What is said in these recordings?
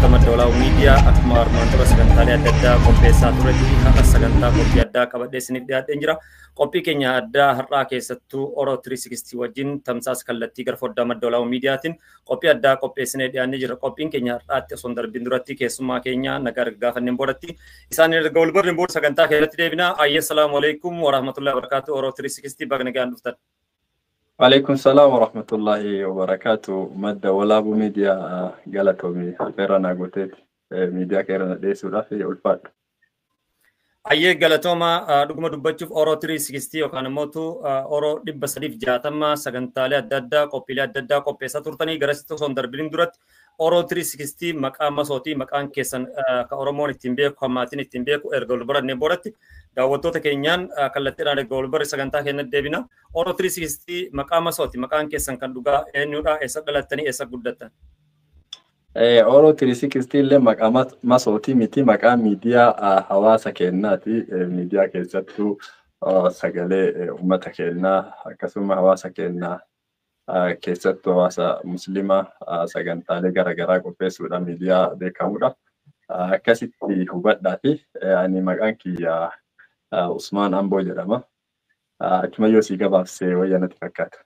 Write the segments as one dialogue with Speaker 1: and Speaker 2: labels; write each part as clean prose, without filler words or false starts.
Speaker 1: hordoftoota Madda Miidiyaa akkuma armaan dura sagantaalee adda addaa qopheessaa turretti har'a sagantaa qophii addaa qabadhee isiniif dhiyaadheen jira. Qophii keenya addaa har'aa keessattuu Oro 360 wajjin tamsaasa kallattii gara foddaa Madda Miidiyaatiin qophii addaa qopheessinee dhiyaannee jira. Qophiin keenya har'aatti osoo hin darbin duratti keessummaa keenya nagaa gaafanneen boodatti isaan erga wal barreen booda sagantaa keessatti deebina. Assalaamu alaykum wa rahmatullahi wa barakatuh. Oro 360 baga nagaan dhuftan.
Speaker 2: Waalaikum salam wa rahmatullahi wa barakatuh. Madda Walaabuu Miidiyaa galatoomii affeerraa naagoteeti miidiyaa keerana dhiyeessuudhaaf ulfaadhu.
Speaker 1: Ayyee galatooma dhuguma dubbachuuf Oro 360 yookaan immoo Oro 360 sagantaalee adda addaa qophiilee adda addaa qopheessaa turtanii garasitti osoo hin darbin duratti Oro 360 maqaa masootii maqaan keessan ka Oromoon ittiin beeku hammaatiin ittiin beeku erga wal barannee boodatti daawwattoota keenyaan kallattiidhaan erga wal barre sagantaa keenyatti deebina. Oro 360 maqaa masooti maqaan keessan kan dhugaa eenyudha eessa dhalattanii eessa guddattan?
Speaker 2: Oro 360 illee maqaa masootii miti maqaa miidiyaa hawaasa keenyaati. Miidiyaa keessattuu sagalee uummata keenyaa akkasuma hawaasa keenyaa keessattuu hawaasa musliimaa sagantaalee garaagaraa qopheessuudhaan miidiyaa beekamudha. Akkasitti hubadhaa fi ani maqaan kiyya Usmaan Amboo jedhama. Akkuma yoo si gabaabsee wayyaa natti fakkaata.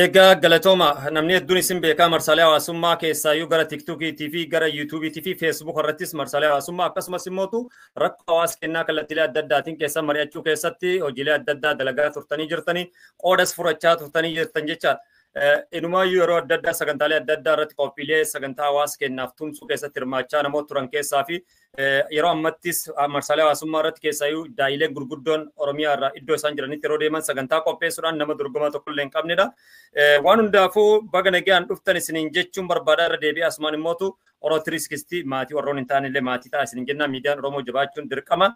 Speaker 1: Egaa galatooma namni hedduun isin beekaa marsaalee hawaasummaa keessaayyuu gara TikTokii fi gara YouTubee fi Facebook irrattis marsaalee hawaasummaa akkasumas immoo rakkoo hawaasa keenyaa kallattiilee adda addaatiin keessa mari'achuu keessatti hojiilee adda addaa dalagaa turtanii jirtanii qoodas furachaa turtanii jirtan jechaadha. Inumaayyuu yeroo adda addaa sagantaalee adda addaa irratti qophiilee sagantaa hawaasa keenyaaf tumsuu keessatti hirmaachaa namoota turan keessaa fi yeroo ammattis marsaalee hawaasummaa irratti keessaayyuu daa'ilee gurguddoon Oromiyaa irraa iddoo isaan jiranitti yeroo deeman sagantaa qopheessuudhaan nama dorgomaa tokkollee hin qabnedha. Waan hundaafuu baga nagaan dhuftan isiniin jechuun barbaadaa irra deebi'ee asumaan immootu Oro 360 maatii warroon hin taanillee maatii ta'a isiniin jennaan miidiyaan Oromoo jabaachuun dirqama.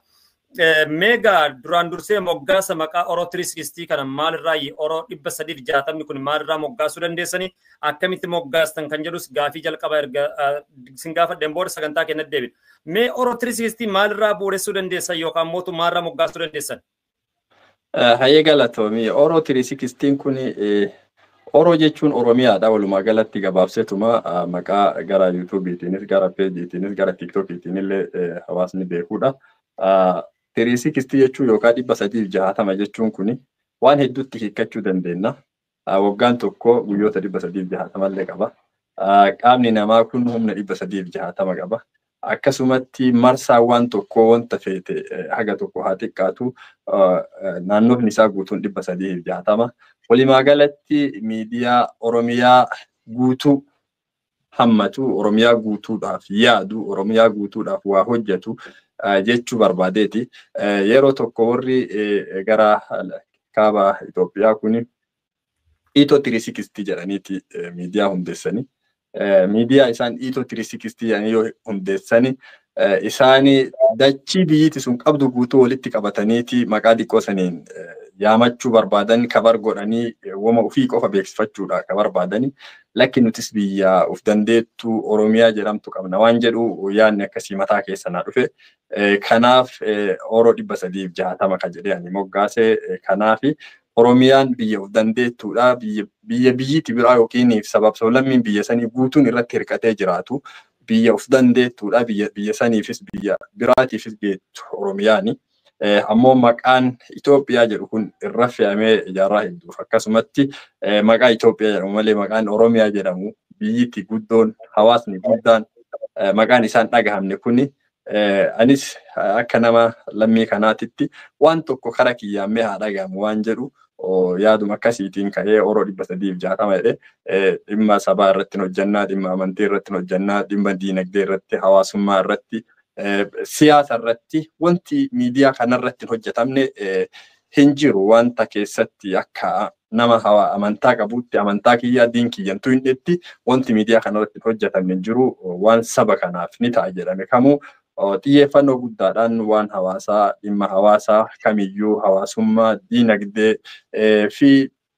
Speaker 1: Meegaa duraan dursee moggaasa maqaa Oro 360 kana maalirraa Oro 360 kun maalirraa moggaasuu dandeessanii akkamitti moggaastan kan jedhus gaafii jalqaba erga isin gaafadheen booda sagantaa keenyatti deebina. Mee Oro 360 maalirraa bu'uuressuu dandeessan yookaan mootu maalirraa moggaasuu dandeessan?
Speaker 2: Hayyee galatoomii Oro 360 kun Oro jechuun Oromiyaadha walumaa galatti gabaabseetuma maqaa gara YouTubeetiinis gara peejiitiinis gara TikTokiitiin illee hawaasni beekudha. 360 jechuun yookaan 360 jechuun kuni waan hedduutti hiikkachuu dandeenya. Waggaan tokko guyyoota 360 illee qaba. Qaamni namaa kun humna 360 qaba. Akkasumatti marsaa waan tokko wanta feete haga tokko haa xiqqaatu naannoon isaa guutuun 360. Walumaa galatti miidiyaa Oromiyaa guutuu hammatu Oromiyaa guutuudhaaf yaadu Oromiyaa guutuudhaaf waa hojjetu jechuu barbaadeeti. Yeroo tokko warri gara kaaba Itoophiyaa kun Ito 360 jedhaniiti miidiyaa hundeessanii. Miidiyaa isaan Ito 360 jedhanii yoo hundeessanii isaanii dachii biyyitti sun qabdu guutuu walitti qabataniiti maqaa xiqqoo saniin yaamachuu barbaadan kabar godhanii wama ofii qofa beeksifachuudha ka barbaadanii lakki nutis biyya of dandeettu Oromiyaa jedhamtu qabna waan jedhu yaadni akkasii mataa keessanaa dhufe. Kanaaf Oro 360 ka jedhee ani moggaase kanaaf Oromiyaan biyya of dandeettuudha biyyitti biraa yookiin sabab sablammiin biyya sanii guutuun irratti hirkatee jiraatu biyya of dandeettuudha biyya saniifis biyya biraatiifis geettu Oromiyaani. Ammoo maqaan Itoophiyaa jedhu kun irra fe'amee ijaarraa hedduuf akkasumatti maqaa Itoophiyaa jedhamu malee maqaan Oromiyaa jedhamu biyyitti guddoon hawaasni guddaan maqaan isaan dhagahamne kuni anis akka nama lammii kanaatitti waan tokko kara kiyyaamee haa dhagahamu waan jedhu yaaduma akkasiitiin ka'ee Oro 360 jedhee dhimma sabaa irratti hojjannaa dhimma amantii irratti hojjannaa dhimma diinagdee irratti hawaasummaa irratti siyaasa irratti wanti miidiyaa kanarratti hojjetamne hin jiru wanta keessatti akka nama hawa amantaa qabutti amantaa kiyyaa diin kiyyantuu hin dhetti wanti miidiyaa kanarratti hojjetamne hin jiru waan saba kanaaf ni ta'a jedhame kamuu xiyyeeffannoo guddaadhaan waan hawaasaa dhimma hawaasaa kamiyyuu hawaasummaa diinagdee fi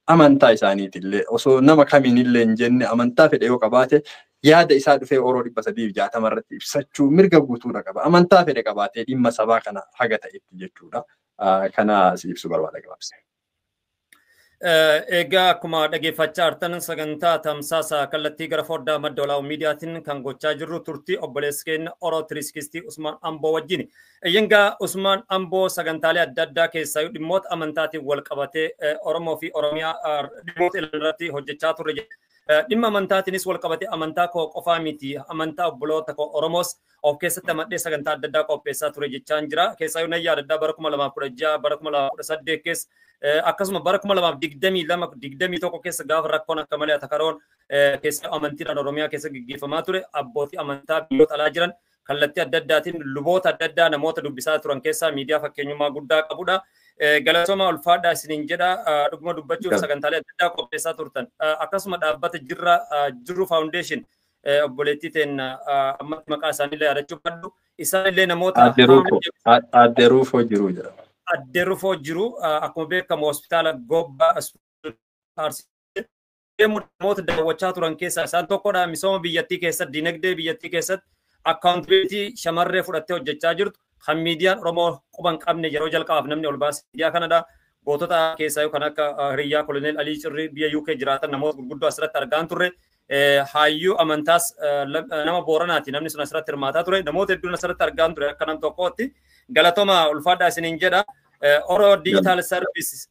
Speaker 2: amantaa isaaniitillee osoo nama kamiinillee hin jenne amantaa fedhe yoo qabaate yaada isaa dhufee Oro 360 irratti ibsachuu mirga guutuudha qaba. Amantaa fedhe qabaatee dhimma sabaa kana haga ta'etti jechuudha. Kana si ibsu barbaada gabaabsee.
Speaker 1: Egaa akkuma dhaggeeffachaa jirtan sagantaa tamsaasa kallattii gara foddaa madda olaa'uu miidiyaatiin kan gochaa jirru turtii obboleessi keenya Oroo 360 Usmaan Amboo wajjin. Egaa Usmaan Amboo sagantaalee adda addaa keessaa dhimmoota amantaatiin wal qabatee Oromoo fi Oromiyaa dhimmoota irratti hojjechaa turre. Dhimma amantaatiinis wal qabatee amantaa koo qofaa miti amantaa obboloota koo Oromoos of keessatti amadhee sagantaa adda addaa qopheessaa ture jechaan jira. Keessaa yoo yaadaddaa bara 2016 bara 2018 keessa akkasuma bara 2022 keessa gaafa rakkoon akka malee atakaroon keessa amantiidhaan Oromiyaa keessa gaggeeffamaa ture abbootii amantaa biyyoota alaa jiran kallattii adda addaatiin luboota adda addaa namoota dubbisaa turan keessaa miidiyaa fakkeenyummaa guddaa qabudha. Galatooma ulfaadhaa isiniin jedha dhuguma dubbachuuf sagantaalee adda addaa qopheessaa turtan akkasuma dhaabbata jirru faawundeeshin obboleettii teen amma maqaa isaaniillee yaadachuu qabdu isaanillee namoota
Speaker 2: addeeruufoo jiru jedhama.
Speaker 1: Addeeruufoo jiru akkuma beekamu hospitaala Gobbaa namoota daawwachaa turan keessaa isaan tokkodha. Misooma biyyattii keessatti dinagdee biyyattii keessatti akkaawuntibeetii shamarree fudhattee hojjechaa jirtu. Kan miidiyaan Oromoo quban qabne yeroo jalqabaaf namni ol baase miidiyaa kanadha. Gootota keessaa kan akka Hiriyyaa Koloneel Alii Cirrii biyya UK jiraatan namoota gurguddoo asirratti argaan turre. Hayyuu amantaas nama Booranaati namni sun asirratti hirmaataa ture. Namoota hedduun asirratti argaan ture akka nam tokkootti. Galatooma ulfaadhaa isiniin jedha. Oroo Digital Services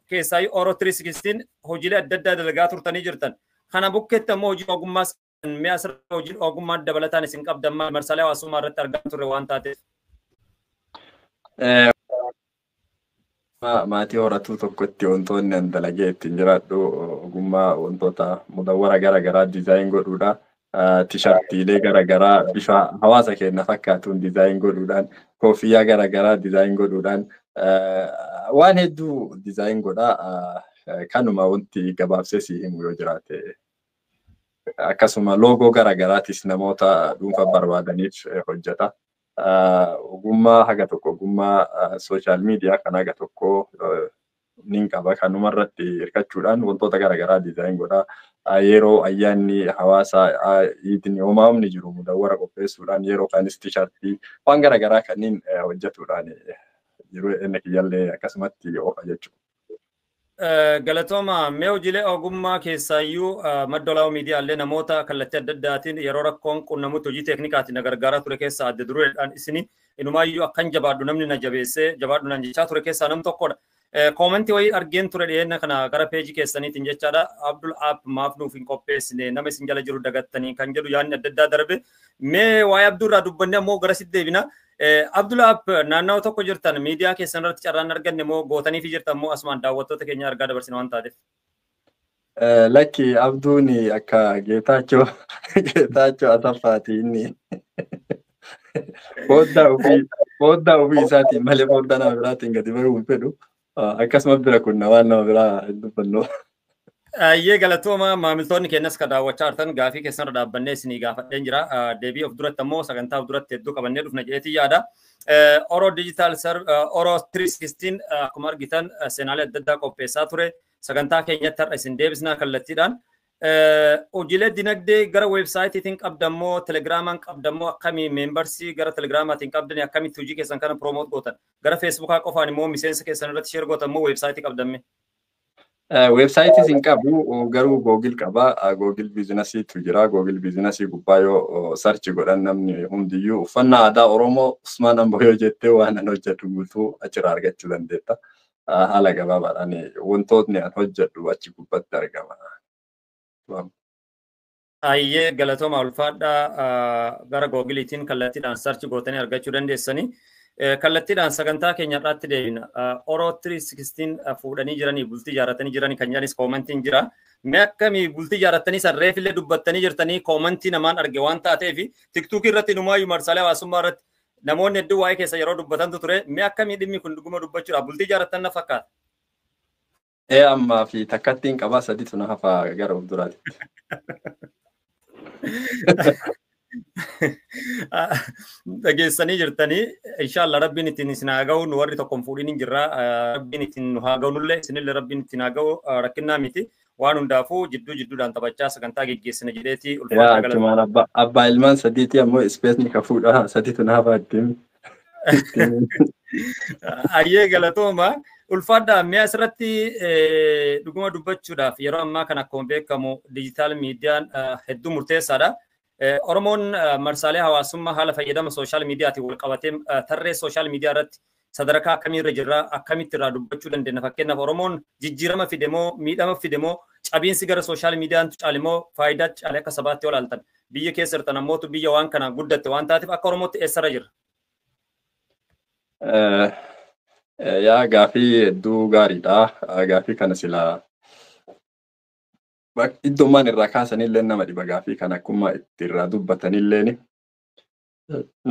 Speaker 1: keessaa Oroo 316 hojiilee adda addaa dalagaa turtanii jirtan. Kana bukkeetti ammoo hojii ogummaas mee asirratti hojii ogummaa dabalataan isin qabdan marsaalee hawaasummaa irratti argaa turre waan taateef.
Speaker 2: Maatii horatuu tokkotti wantoonni an dalagee ittiin jiraadhu ogummaa wantoota mudawwara garaagaraa dizaayin godhuudha. Tishartiilee garaagaraa bifa hawaasa keenya fakkaatuun dizaayin godhuudhaan koofiyyaa garaagaraa dizaayin godhuudhaan waan hedduu dizaayin godhaa. Kanuma wanti gabaabsee si himu yoo jiraate akkasuma loogoo garaagaraatis namoota dhuunfaa barbaadaniif hojjeta. Ogummaa haga tokko ogummaa sooshaal miidiyaa kan haga tokko nin qaba. Kanuma irratti hirkachuudhaan wantoota garaagaraa dizaayin godhaa. Yeroo ayyaanni hawaasaa iidni uumamni jiru mudawwara qopheessuudhaan yeroo kaanis tishartii waan garaagaraa kanneen hojjetuudhaan jiru inni kiyyaallee akkasumatti oofa jechuudha.
Speaker 1: Galatooma mee hojiilee ogummaa keessaayyuu madda olaa'uu miidiyaalee namoota kallattii adda addaatiin yeroo rakkoon qunnamutti hojii teeknikaatiin gargaaraa ture keessaa adda dureedhaan isini inumaayyuu akkan jabaadhu namni na jabeessee jabaadhu nan jechaa ture keessaa nam tokkodha. Koomentii wayii argeen ture dhiyeenya kana gara peejii keessaniitiin jechaadha. Abdul App maaf nuuf hin qopheessine nama isin jala jiru dagattanii kan jedhu yaadni adda addaa darbe. Mee waa'ee Abdurraa dubbanne ammoo gara sitti deebina. Abdul App naannoo tokko jirtan miidiyaa keessan irratti carraan arganne moo gootanii fi jirtan moo asumaan daawwattoota keenya argaa dabarsina waan taateef.
Speaker 2: Lakki Abduun akka Geetaachoo Asaffaati inni fooddaa ofii isaatiin malee fooddaa nama biraatiin gadi bahuu hin fedhu. Akkasuma bira kun waan nama biraa dubbannu.
Speaker 1: Ayyee galatooma maamiltoonni keenyas kan daawwachaa jirtan gaafii keessan irra dhaabbannee isinii gaafadheen jira. Deebii of duratti ammoo sagantaa of duratti hedduu qabannee dhufna jedheetii yaada. Oroo Digital Oroo 316 akkuma argitan seenaalee adda addaa qopheessaa ture. Sagantaa keenyatti har'a isin deebisnaa kallattiidhaan. Hojiilee dinagdee gara weebsaayitiin qabdammoo telegiraamaan qabdammoo akkamii meembarsii gara telegiraamaatiin qabdanii akkamitti hojii keessan kana piroomoot gootan gara feesbuukaa qofaan immoo miseensa keessan irratti sheer gootan immoo weebsaayitii qabdamme.
Speaker 2: Weebsaayitii hin qabu garuu Googil qaba. Googil biizinasiitu jira. Googil biizinasii gubbaa yoo sarchi godhan namni hundiyyuu uffannaa aadaa Oromoo Usmaan Amboo yoo jettee waan an hojjedhu guutuu achirraa argachuu dandeetta. Haala gabaabaadhaan wantootni an hojjedhu achi gubbatti argama.
Speaker 1: Ayyee galatooma ulfaadhaa gara Googiliitiin kallattiidhaan sarchi gootanii argachuu dandeessanii. Kallattiidhaan sagantaa keenya irratti deebina. Oroo 316 fuudhanii jiranii bultii ijaarratanii jiranii kan jedhanis koomentiin jira. Mee akkamii bultii ijaarrattanii sarreefillee dubbattanii jirtanii koomentii namaan arge waan taateef tiktuukii irratti numaayyuu marsaalee hawaasummaa irratti namoonni hedduu waa'ee keessa yeroo dubbatantu ture. Mee akkamii dhimmi kun dhuguma dubbachuudha bultii ijaarrattan na fakkaata.
Speaker 2: Ammaa fi takkattiin qabaa sadiitu na hafa gara of duraati. Dhageessanii jirtanii inshallah rabbiin ittiin isin haa ga'u nu warri tokkoon fuudhiin hin jirra rabbiin ittiin nu haa ga'u nullee isinillee rabbiin ittiin haa ga'u rakkinnaa miti waan hundaafuu jidduudhaan taphachaa sagantaa geggeessina jedheetii ulfaata galata. Abbaa ilmaan sadiitii ammoo ispeesni ka fuudha sadiitu na hafa ittiin.
Speaker 1: Ayyee galatooma. Ulfaadhaa mi'a asirratti dhuguma dubbachuudhaaf yeroo ammaa kana akkuma beekamu dijitaal miidiyaan hedduu murteessaadha. Oromoon marsaalee hawaasummaa haala fayyadama sooshaal miidiyaatiin wal qabatee tarree sooshaal miidiyaa irratti sadarkaa akkamiirra jirra akkamitti irraa dubbachuu dandeenya. Fakkeenyaaf Oromoon jijjiirama fide moo miidhama fide moo cabiinsi gara sooshaal miidiyaan caale moo faayidaa caale akka sabaatti olaaltan biyya keessa jirtan ammootu biyya waan kana guddatte waan taateef akka Oromootti eessarra jira?
Speaker 2: Yaa gaafii hedduu gaariidha. Gaafii kana silaa iddoommaan irraa kaasanillee nama dhiba gaafii kana akkuma itti irraa dubbatanillee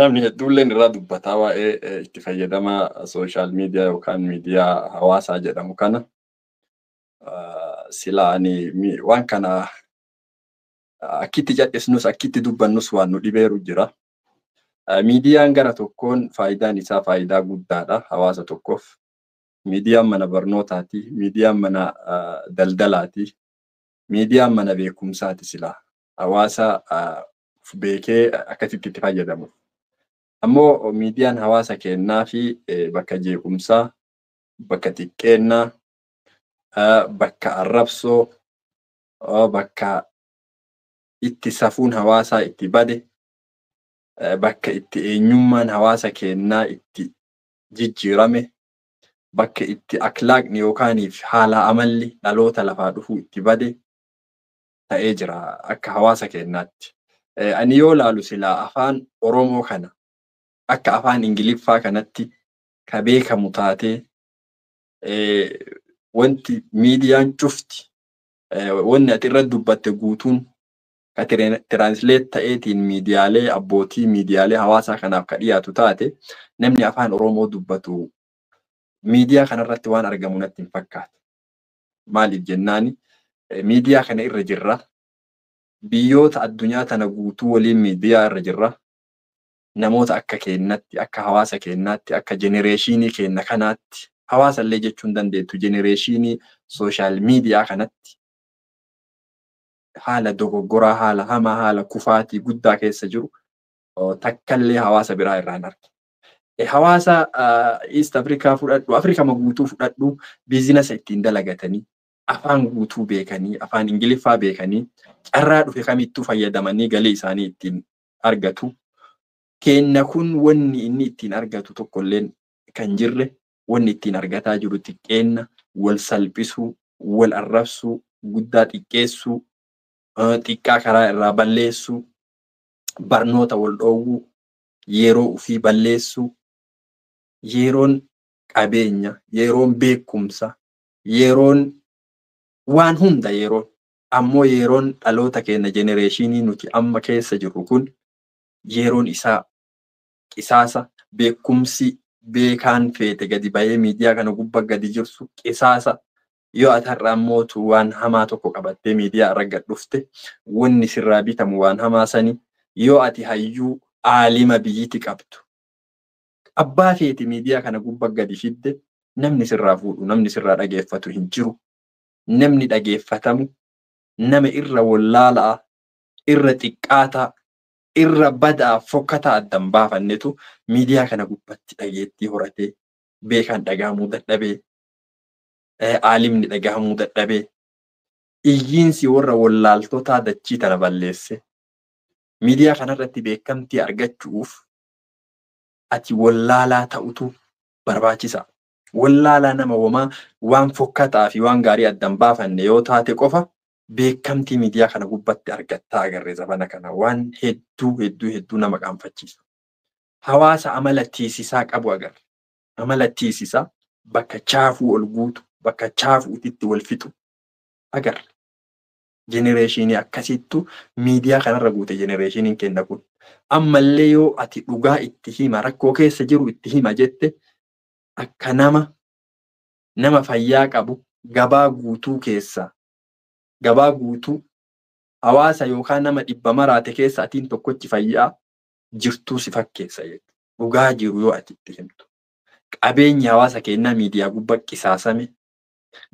Speaker 2: namni hedduulleen irraa dubbataa waa'ee itti fayyadama sooshaal miidiyaa yookaan miidiyaa hawaasaa jedhamu kana. Silaa ani waan kana akkitti jal'isnus akkitti dubbannus waan nu dhibeeru jira. Miidiyaan gara tokkoon faayidaan isaa faayidaa guddaadha hawaasa tokkoof. Miidiyaan mana barnootaati, miidiyaan mana daldalaati, miidiyaan mana beekumsaati silaa hawaasa beekee akkasitti itti fayyadamu. Ammoo miidiyaan hawaasa kennaa fi bakka jeequmsaa, bakka xiqqeennaa, bakka arrabsoo, bakka itti safuun hawaasaa itti bade, bakka itti eenyummaan hawaasa kennaa itti jijjiirame, bakka itti akhlaaqni yookaaniif haala amalli dhaloota lafaa dhufu itti bade ta'ee jira akka hawaasa kennaatti. Ani yoo laalu silaa afaan Oromoo kana akka afaan Ingiliffaa kanatti ka beekamu taatee wanti miidiyaan cufti wanni ati irra dubbatte guutuun ka tiransleet ta'eetiin miidiyaalee abbootii miidiyaalee hawaasaa kanaaf ka dhiyaatu taate namni afaan Oromoo dubbatu miidiyaa kanarratti waan argamu natti hin fakkaatu. Maaliif jennaani miidiyaa kana irra jirra. Biyyoota addunyaa tana guutuu waliin miidiyaa irra jirra. Namoota akka keenyatti, akka hawaasa keenyaatti, akka jenereeshinii keenya kanaatti, hawaasa illee jechuun dandeettu jenereeshinii sooshaal miidiyaa kanatti haala dogoggoraa, haala hamaa, haala kufaatii guddaa keessa jiru takkallee hawaasa biraa irraan arge. Hawaasa East Afrikaa fudhadhu, Afrikama guutuu fudhadhu, biizinasa ittiin dalagatanii, afaan guutuu beekanii, afaan Ingiliffaa beekanii, carraa dhufe kamittuu fayyadamanii galii isaanii ittiin argatu. Keenya kun wanni inni ittiin argatu tokkolleen kan jirre, wanni ittiin argataa jiru xiqqeenna, wal salphisuu, wal arrabsuu, guddaa xiqqeessuu, xiqqaa karaa irraa balleessuu, barnoota wal dhoowwuu, yeroo ufii balleessuu, yeroon qabeenya, yeroon beekumsa, yeroon waan hunda yeroon ammoo yeroon dhaloota keenya jenereeshinii nuti amma keessa jirru kun yeroon isaa qisaasa beekumsi beekaan feete gadi bahee miidiyaa kana gubbaa gadi jirsu qisaasa yoo ati har'a ammootu waan hamaa tokko qabattee miidiyaa irra gad dhufte wanni sirraa bitamu waan hamaa sani yoo ati hayyuu aalima biyyiti qabdu abbaa feeti miidiyaa kana gubbaa gadi fidde namni sirraa fuudhu namni sirraa dhageeffatu hin jiru. Namni dhageeffatamu nama irra wallaalaa, irra xiqqaataa, irra badaa fokkataa addan baafannetu miidiyaa kana gubbatti dhageettii horatee beekaan dhagahamuu dadhabee, aalimni dhagahamuu dadhabee, iyyiinsi warra wallaaltotaa dachii tana balleesse. Miidiyaa kanarratti beekamtii argachuuf ati wallaalaa ta'utu barbaachisa. Wallaalaa nama homaa waan fokkataa fi waan gaarii addan baafanne yoo taate qofa beekamtii miidiyaa kana gubbatti argattaa agarree zabana kana waan hedduu nama qaanfachiisu. Hawaasa amala tiisisaa qabu agarre. Amala tiisisaa bakka chaafuu ol guutu, bakka chaafuutitti wal fixu agarre. Jenereeshinii akkasittu miidiyaa kanarra guute jenereeshiniin kenna kun. Ammallee yoo ati dhugaa itti hima rakkoo keessa jiru itti hima jette akka nama fayyaa qabu gabaa guutuu keessa gabaa guutuu hawaasa yookaan nama 100 maraate keessa atiin tokkochi fayyaa jirtuu si fakkeessa jechuudha. Dhugaa jiru yoo ati itti himtu. Qabeenyi hawaasa keenyaa miidiyaa gubbaa qisaasame.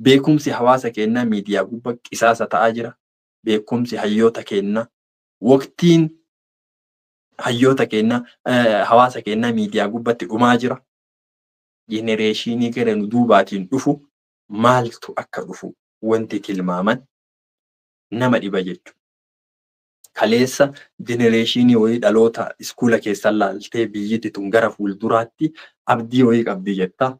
Speaker 2: Beekumsi hawaasa keenyaa miidiyaa gubbaa qisaasa ta'aa jira. Beekumsi hayyoota keenyaa waqtiin hayyoota keenya hawaasa keenya miidiyaa gubbatti dhumaa jira. Jenereeshinii gara nu duubaatiin dhufu maaltu akka dhufu wanti tilmaaman nama dhiba jechuudha. Kaleessa jenereeshinii wayii dhaloota iskuula keessan laaltee biyyatti tun gara fuulduraatti abdii wayii qabdi jettaa.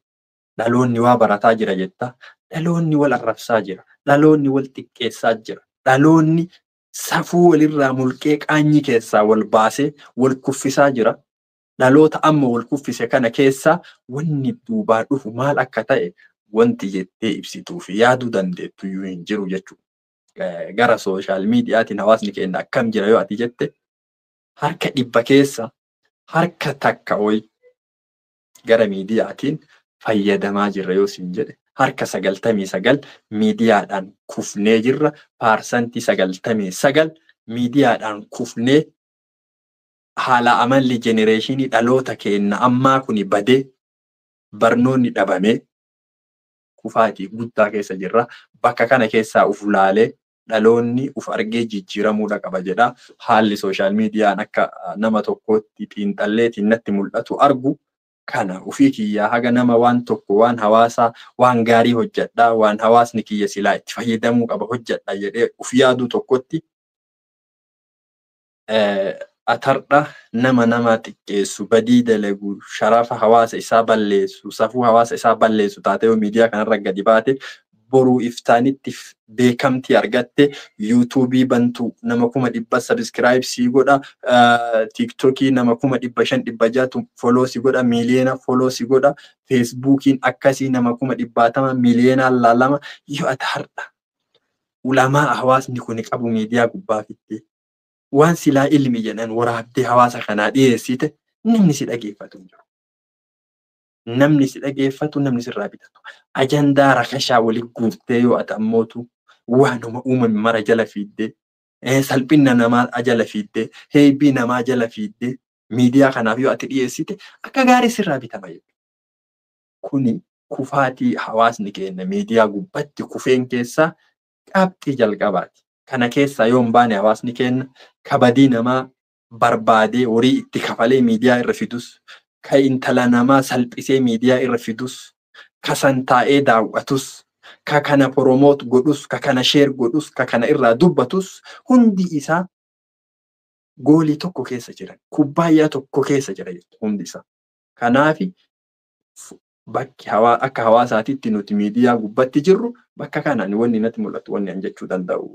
Speaker 2: Dhaloonni waa barataa jira jettaa. Dhaloonni wal arrabsaa jira. Dhaloonni wal xiqqeessaa jira. Dhaloonni safuu walirraa mulqee qaanyii keessaa wal baasee wal kuffisaa jira. Dhaloota amma wal kuffise kana keessaa wanni duubaa dhufu maal akka ta'e wanti jettee ibsituu fi yaaduu dandeettu iyyuu hin jiru jechuudha. Gara sooshaal miidiyaatiin hawaasni keenya akkam jira yoo ati jette harka 100 keessa harka takka wayii gara miidiyaatiin fayyadamaa jirra yoo siin jedhe harka 99 miidiyaadhaan kufnee jirra. Paarsantii 99 miidiyaadhaan kufnee haala amalli jenereeshinii dhaloota keenya ammaa kuni badee barnoonni dhabamee kufaatii guddaa keessa jirra. Bakka kana keessaa uf laalee dhaloonni uf argee jijjiiramuudha qaba jedha. Haalli sooshaal miidiyaan akka nama tokkootti xiinxalleetiin natti mul'atu argu kana ufii kiyyaa haga nama waan tokko waan hawaasaa waan gaarii hojjedhaa waan hawaasni kiyya silaa itti fayyadamuu qaba hojjedha jedhee uf yaaduu tokkotti atardha nama xiqqeessu badii dalagu sharafa hawaasa isaa balleessu safuu hawaasa isaa balleessu taatee yoo miidiyaa kanarra gadi baate boruu iftaanitti beekamtii argatte yuutuubii bantu nama 100 subscribe si godha tiktokii nama 500 follow si godha miliyoona follow si godha feesbuukiin akkasii nama 170 miliyoona laalama yoo atardha ulamaa hawaasni kun qabu miidiyaa gubbaa fitte waan silaa ilmi jedhan waraabdee hawaasa kanaa dhiyeessite namni si dhageeffatu hin jiru. Namni si dhageeffatu namni sirraa bitatu. Ajandaa rakashaa waliin guuttee yoo ati ammootu waanuma uumame mara jala fiiddee salphina namaa jala fiiddee heebii namaa jala fiiddee miidiyaa kanaaf yoo ati dhiyeessite akka gaarii sirraa bitama jechuudha. Kuni kufaatii hawaasni keenya miidiyaa gubbatti kufeen keessaa qabxii jalqabaati. Kana keessaa yoo hin baane hawaasni keenya kabadii namaa barbaadee horii itti kafalee miidiyaa irra fidus, ka intala namaa salphisee miidiyaa irra fidus, ka santaa'ee daawwatus, ka kana promote godhus, ka kana share godhus, ka kana irraa dubbatus hundi isaa goolii tokko keessa jiran, kubbaayyaa tokko keessa jira hundi isaa. Kanaafi bakki akka hawaasaatitti nuti miidiyaa gubbatti jirru bakka kanaan wanni natti mul'atu wanni an jechuu danda'u.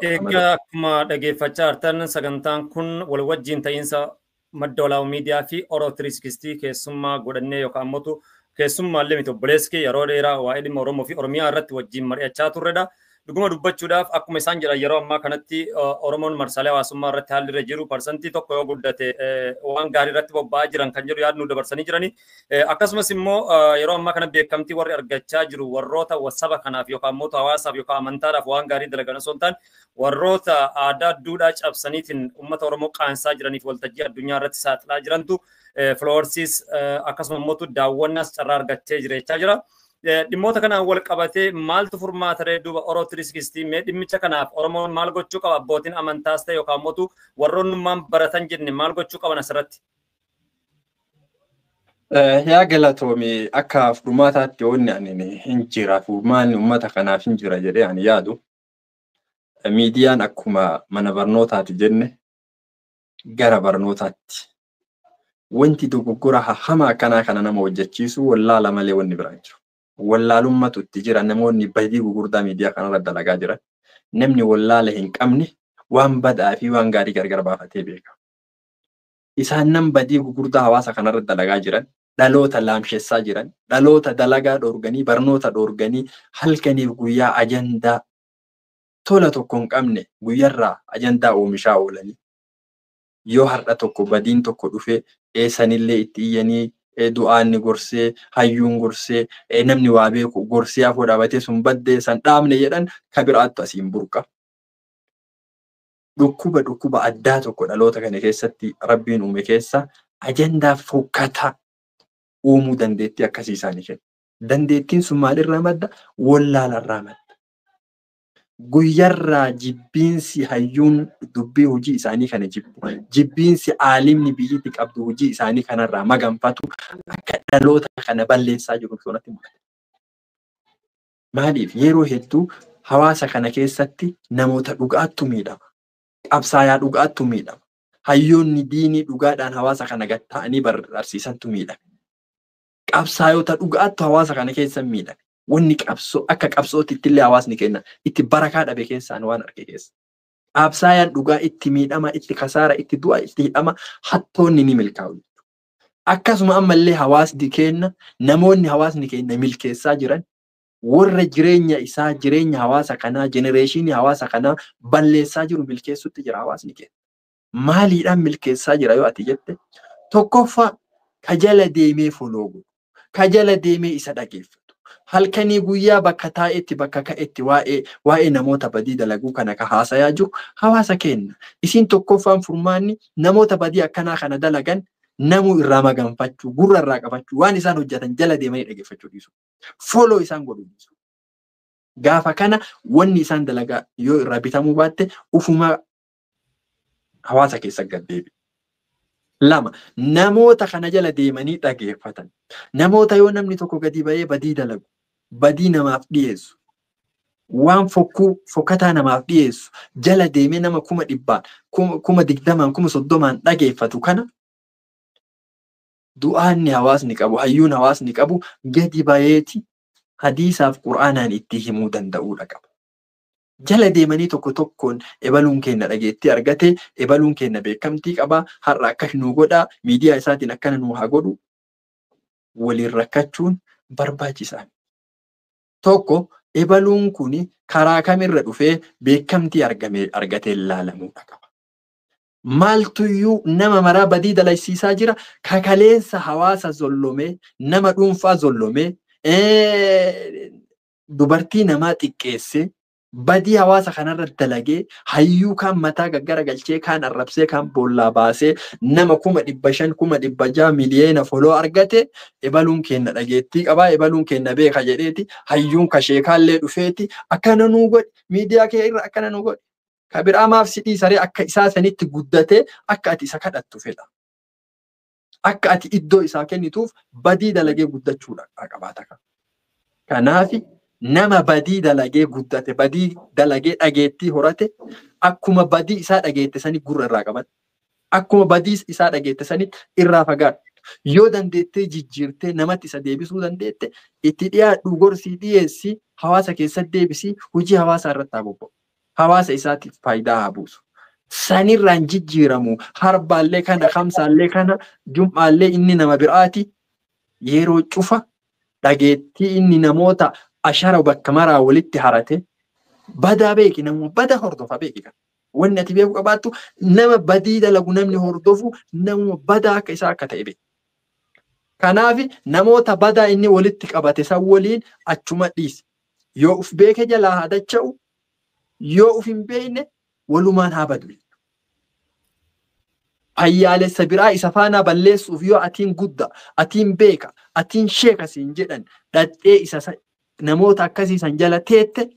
Speaker 1: Egaa akkuma dhageeffachaa jirtan sagantaan kun wal wajjin ta'iinsa madda walaabuu miidiyaa fi Oromoo 360 keessummaa godhannee yookaan immoo keessummaallee miti obboleessi yeroo dheeraa waa'ee dhimma Oromoo fi Oromiyaa irratti wajjin mari'achaa turredha. Dhuguma dubbachuudhaaf akkuma isaan jedhan yeroo ammaa kanatti Oromoon marsaalee hawaasummaa irratti haalli irra jiru parsantii tokko yoo guddate waan gaarii irratti bobba'aa jiran kan jedhu yaadnu dabarsanii jirani. Akkasumas immoo yeroo ammaa kana beekamtii warri argachaa jiru warroota saba kanaaf yookaan immoo hawaasaaf yookaan amantaadhaaf waan gaarii dalagan osoo hin taane warroota aadaa duudhaa cabsaniitiin uummata Oromoo qaansaa jiraniif waltajjii addunyaa irratti saaxilaa jirantu floorsii akkasuma immoo daawwannaas carraa argachee jiraachaa jira. Dhimmoota kanaan wal qabatee maaltu furmaata duuba Oromoo 360 mee dhimmicha kanaaf Oromoon maal gochuu qaba abbootiin amantaas ta'e yookaan immoo warroonnummaan baratan jenne maal gochuu qaban asirratti?
Speaker 2: Yaa galatoomii akka furmaataatti wanni ani hin jira furmaanni uummata kanaaf hin jira jedhee ani yaadu. Miidiyaan akkuma mana barnootaati jenne gara barnootaatti. Wanti dogoggora hamaa akkanaa kana nama hojjechiisu wallaala malee wanni biraan jiru. Wallaalummatu itti jira namoonni badii gurguddaa miidiyaa kanarra dalagaa jiran. Namni wallaala hin qabne waan badaa fi waan gaarii gargar baafatee beeka. Isaan nam badii gurguddaa hawaasa kanarra dalagaa jiran, dhaloota laamshessaa jiran, dhaloota dalagaa dhoorganii, barnoota dhoorganii, halkaniif guyyaa ajandaa tola tokko hin qabne guyyarraa ajandaa oomishaa oolanii. Yoo har'a tokko badiin tokko dhufee eessanillee itti iyyanii du'aanni gorsee hayyuun gorsee namni waa beeku gorsee afoo dhaabatee sun baddee san dhaabne jedhan ka biraattu asiin burqa. Dhukkuba addaa tokko dhaloota kana keessatti rabbiin uume keessa ajandaa fokkataa uumuu dandeettii akkasii isaanii kenna. Dandeettiin sun maalirraa madda? Wallaalarraa madda. guyyarraa jibbiinsi hayyuun dubbii hojii isaanii kana jibbu jibbiinsi aalimni biyyatti qabdu hojii isaanii kanarraa maganfatu akka dhaloota kana balleessaa jiru sonatti mul'ata. Maaliif yeroo hedduu hawaasa kana keessatti namoota dhugaattu miidhama. Qabsaayaa dhugaattu miidhama. Hayyoonni diinii dhugaadhaan hawaasa kana gatta'anii barsiisantu miidhame. Qabsaayota dhugaattu hawaasa kana keessa miidhame. Wanni qabsoo akka qabsootti illee hawaasni kenna itti barakaa dhabe keessaan waan arge keessa. Qabsaayaan dhugaa itti miidhama, itti kasaara, itti du'a, itti hidhama hattoonni ni milkaa'u. Akkasuma ammallee hawaasni kenna namoonni hawaasni kenna milkeessaa jiran warra jireenya hawaasa kanaa jenereeshinii hawaasa kanaa balleessaa jiru milkeessutti jira hawaasni kenna. Maaliidhaan milkeessaa jira yoo ati jette tokkoffaa ka jala deemee foloogu, ka jala deemee isa dhageeffatu. Halkanii guyyaa bakka taa'etti bakka ka'etti waa'ee namoota badii dalaguu kana ka haasayaa jiru hawaasa kenna. Isin tokkoffaan furmaanni namoota badii akkanaa kana dalagan namuu irraa maganfachuu, gurra irraa qabachuu, waan isaan hojjetan jala deemanii dhageeffachuu dhiisu. Foloo isaan godhuu dhiisu. Gaafa kana wanni isaan dalagaa yoo irraa bitamuu baatte ufuma hawaasa keessa gad deebi'u. Lama, namoota kana jala deemanii dhageeffatan. Namoota yoo namni tokko gadi ba'ee badii dalagu, badii namaaf dhiyeessu, waan fokkataa namaaf dhiyeessu, jala deemee nama 100,000, 20,000, 30,000 dhageeffatu kana du'aanni hawaasni qabu, hayyuun hawaasni qabu gadi ba'eeti hadiisaaf qur'aanaan itti himuu danda'uudha qaba. Jala deemanii tokko tokkoon ebaluun keenya dhageettii argate, ebaluun keenya beekamtii qaba, har'a akka nu godha, miidiyaa isaatiin akkana nu haa godhu, waliin rakkachuun barbaachisaa. Tokko ebaluun kuni karaa kamirra dhufee beekamtii argatee ilaalamuudha qaba. Maaltuyyuu nama maraa badii dalaysiisaa jira, kakaleessa hawaasa zollomee, nama dhuunfaa zollomee, dubartii namaa xiqqeessee, badii hawaasa kanarra dalagee hayyuu kaan mataa gaggara galchee kaan arrabsee kaan boollaa baasee nama 500,000 600,000 miliyoona foloo argate ebaluun keenya dhageettii qabaa ebaluun keenya beeka jedheeti hayyuun kasheekaallee dhufeeti akkana nuu godhi miidiyaa kee irra akkana nuu godhi ka biraa maaf sidhii saree akka isaa sanitti guddatee akka ati isa kadhattu fedha. Akka ati iddoo isaa kennituuf badii dalagee guddachuudha qabaata. Kanaafi nama badii dalagee guddate, badii dalagee dhageettii horate, akkuma badii isaa dhageette sanii gurra irraa qabate. Akkuma badii isaa dhageette sanii irraa fagaadhu. Yoo dandeettee jijjiirtee namatti isa deebisuu dandeette, itti dhiyaadhu gorsii dhiyeessii hawaasa keessatti deebisii hojii hawaasaa irratti haa bobba'u. Hawaasa isaatiif faayidaa haa buusu. Sanirraan jijjiiramu harbaallee kana, kamsaallee kana, jum'aallee inni nama biraati yeroo cufa dhageettii inni namoota ashara bakka maraa walitti harate badaa beeki namu bada hordofa beeki kan wanni ati beeku qabaattu nama badii dalagu namni hordofu namu badaa akka isaa akka ta'e beeki. Kanaaf namoota badaa inni walitti qabate san waliin achuma dhiisi. Yoo uf beeke jalaa haa dacha'u, yoo uf hin beekne walumaan haa badu. Fayyaalessa biraa isa faana balleessuuf yoo atiin gudda, atiin beeka, atiin sheeka siin jedhan dhadhee isa namoota akkasii san jala teette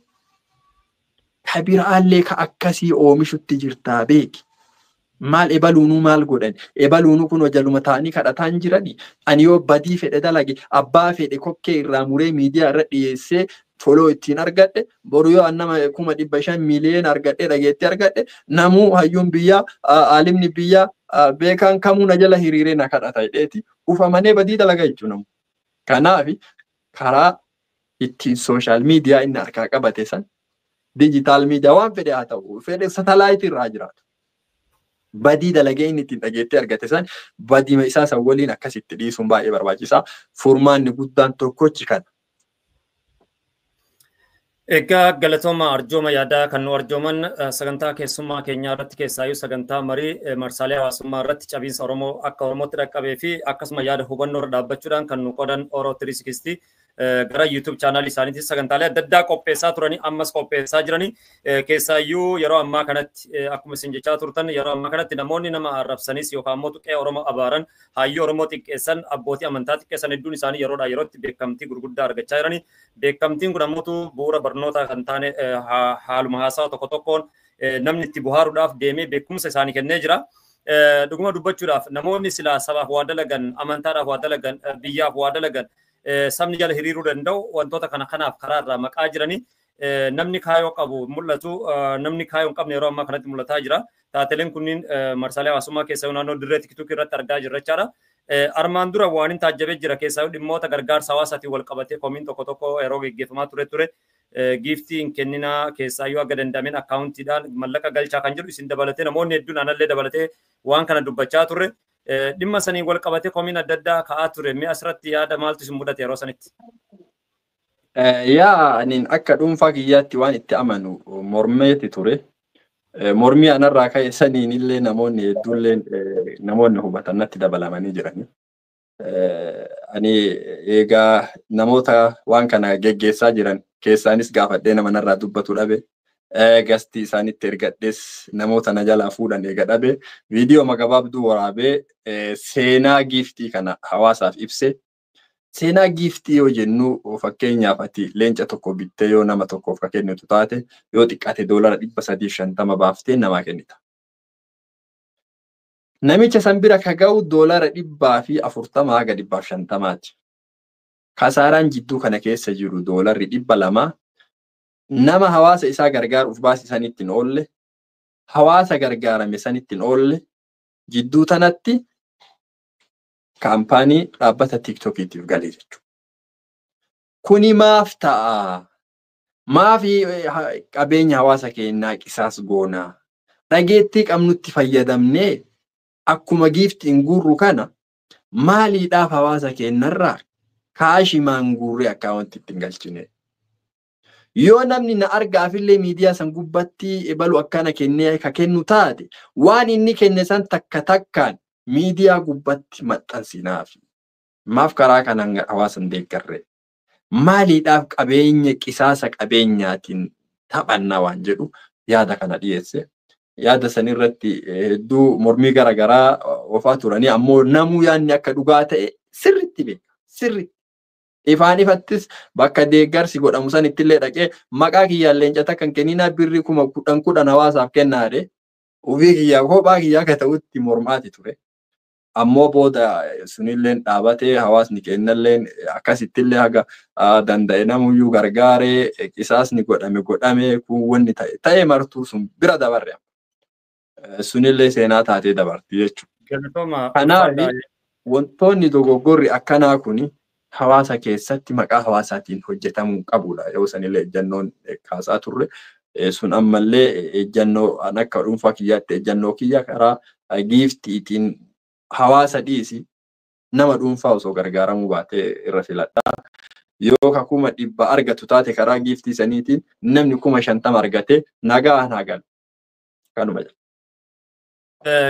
Speaker 2: kabiraallee ka akkasii oomishutti jirtaa beeki. Maal ebaluunuu maal godhan? Ebaluunuu kun jaluma ta'anii kadhataan jiranii. Ani yoo badii fedhe dalage abbaa fedhe kokkee irraa muree miidiyaa irra dhiyeessee foloo ittiin argadhe boru yoo nama 500,000 miliyoona argadhe dhageetti argadhe namuu hayyuun biyyaa aalimni biyyaa beekaan kamuu na jala hiriiree na kadhata jedheeti ufamanii badii dalaga jechuun. Kanaaf karaa ittiin sooshaal miidiyaa inni harkaa qabate san dijitaal miidiyaa waan fedhe haa ta'u fedhe satalaayitii irraa jiraatu. Badii dalagee inni ittiin dhageetti argate san badii isaa san waliin akkasitti dhiisuun baay'ee barbaachisaa. Furmaanni guddaan tokkochi kana.
Speaker 1: Egaa galatooma arjooma yaadaa kan nu arjooman sagantaa keessummaa keenyaa irratti keessaayyuu sagantaa marii marsaalee hawaasummaa irratti cabiinsa Oromoo akka Oromootti dhaqqabee fi akkasuma yaada hubannoo irra dhaabbachuudhaan kan nu qodan Oro 360 gara YouTube channel isaaniitti sagantaalee adda addaa qopheessaa turanii ammas qopheessaa jiranii keessaayyuu yeroo ammaa kanatti akkuma isin jechaa turtan yeroo ammaa kanatti namoonni nama arrabsanis yookaan immoo tuqee Oromoo abaaran hayyuu Oromoo xiqqeessan abbootii amantaa xiqqeessan hedduun isaanii yeroodhaa yerootti beekamtii gurguddaa argachaa jiranii beekamtiin kun ammoo bu'uura barnootaa kan taane haaluma haasawa tokko tokkoon namni itti bohaaruudhaaf deemee beekumsa isaanii kennee jira. Dhuguma dubbachuudhaaf namoonni silaa sabaaf waa dalagan amantaadhaaf waa dalagan biyyaaf waa dalagan sabni jala hiriiruu danda'u wantoota kanaaf karaa irraa maqaa jiranii namni kaayoo qabu mul'atu namni kaayoo hin qabne yeroo ammaa kanatti mul'ataa jira. Taateleen kunniin marsaalee hawaasummaa keessaa naannoo dirree tiktookii irratti argaa jirra jechaadha. Armaan dura waan hin taajjabee jira keessaa dhimmoota gargaarsa hawaasaatiin wal qabatee komiin tokko yeroo geggeeffamaa ture giiftiin kenninaa keessaa yoo akka danda'ameen akkaawuntiidhaan mallaqa galchaa kan jiru isin dabalatee namoonni hedduun anallee dabalatee waan kana dubbachaa turre dhimma sanii wal qabatee komiin adda addaa ka'aa ture mee asirratti yaada maaltu isin mudate yeroo sanitti?
Speaker 2: Yaa aniin akka dhuunfaa kiyyaatti waan itti amanu mormeeti ture. Mormii anarraa ka'e saniin illee namoonni hedduulleen namoonni hubatan natti dabalamanii jirani. Ani egaa namoota waan kana geggeessaa jiran keessaanis gaafadhee nama narraa dubbatu dhabe gastii isaanitti ergadhes namoota na jalaa fuudhan eega dhabe viidiyoo magabaabduu waraabee seenaa giiftii kana hawaasaaf ibse. Seenaa giiftii yoo jennu fakkeenyaaf ati leenca tokko bittee yoo nama tokkoof ka kennitu taate yoo xiqqaate $350 baaftee namaa kennita. Namicha san bira ka ga'u $140 haga $150. Kasaaraan jidduu kana keessa jiru $200 nama hawaasa isaa gargaaruuf baasii sanitti hin oolle hawaasa gargaarame sanitti hin oolle jidduu tanatti kaampaanii dhaabbata TikTokiitiif galee jechuudha. Kuni maaf ta'a? Maaf qabeenya hawaasa keenyaa qisaas goonaa? Dhageettii qabnutti fayyadamnee akkuma giiftiin guurru kana maaliidhaaf hawaasa keenyarraa kaashimaan guurree akkaawuntiitti hin galchine? Yoo namni na argaafillee miidiyaa san gubbatti balu akkana kennee ka kennu taate waan inni kenne san takka takkaan miidiyaa gubbatti maxxansinaaf. Maaf karaa kanaan hawaasan deeggarre? Maaliidhaaf qabeenya qisaasa qabeenyaatiin taphanna waan jedhu yaada kana dhiyeesse. Yaada sanirratti hedduu mormii garaagaraa ofaa turanii ammoo namuu yaadni akka dhugaa ta'e sirriitti beeka. Sirriitti. Ifaan ifattis bakka deeggarsi godhamu sanitti illee dhaqee maqaa kiyyaan leencata kan kenninaa birrii 10,000 hawaasaaf kennaadhe ofii kiyyaa kophaa kiyyaa akka ta'utti mormaati ture. Ammoo booda sunilleen dhaabatee hawaasni kennalleen akkasittillee haga danda'e namuyyuu gargaaree qisaasni godhame kun wanni ta'e martuu sun bira dabarre. Sunillee seenaa taatee dabarti jechuudha. Kanaaf wantoonni dogoggorri akkanaa kuni hawaasa keessatti maqaa hawaasaatiin hojjetamuu qabudha. Yoo sanillee ejjannoon kaasaa turre sun ammallee ejjannoo akka dhuunfaa kiyyaatti ejjannoo kiyya karaa giiftiitiin hawaasa dhiisi nama dhuunfaa osoo gargaaramuu baatee irra filadhaa. Yoo ka 100 argatu taate karaa giiftii saniitiin namni 50 argate nagaan hagal. Kanuma jira.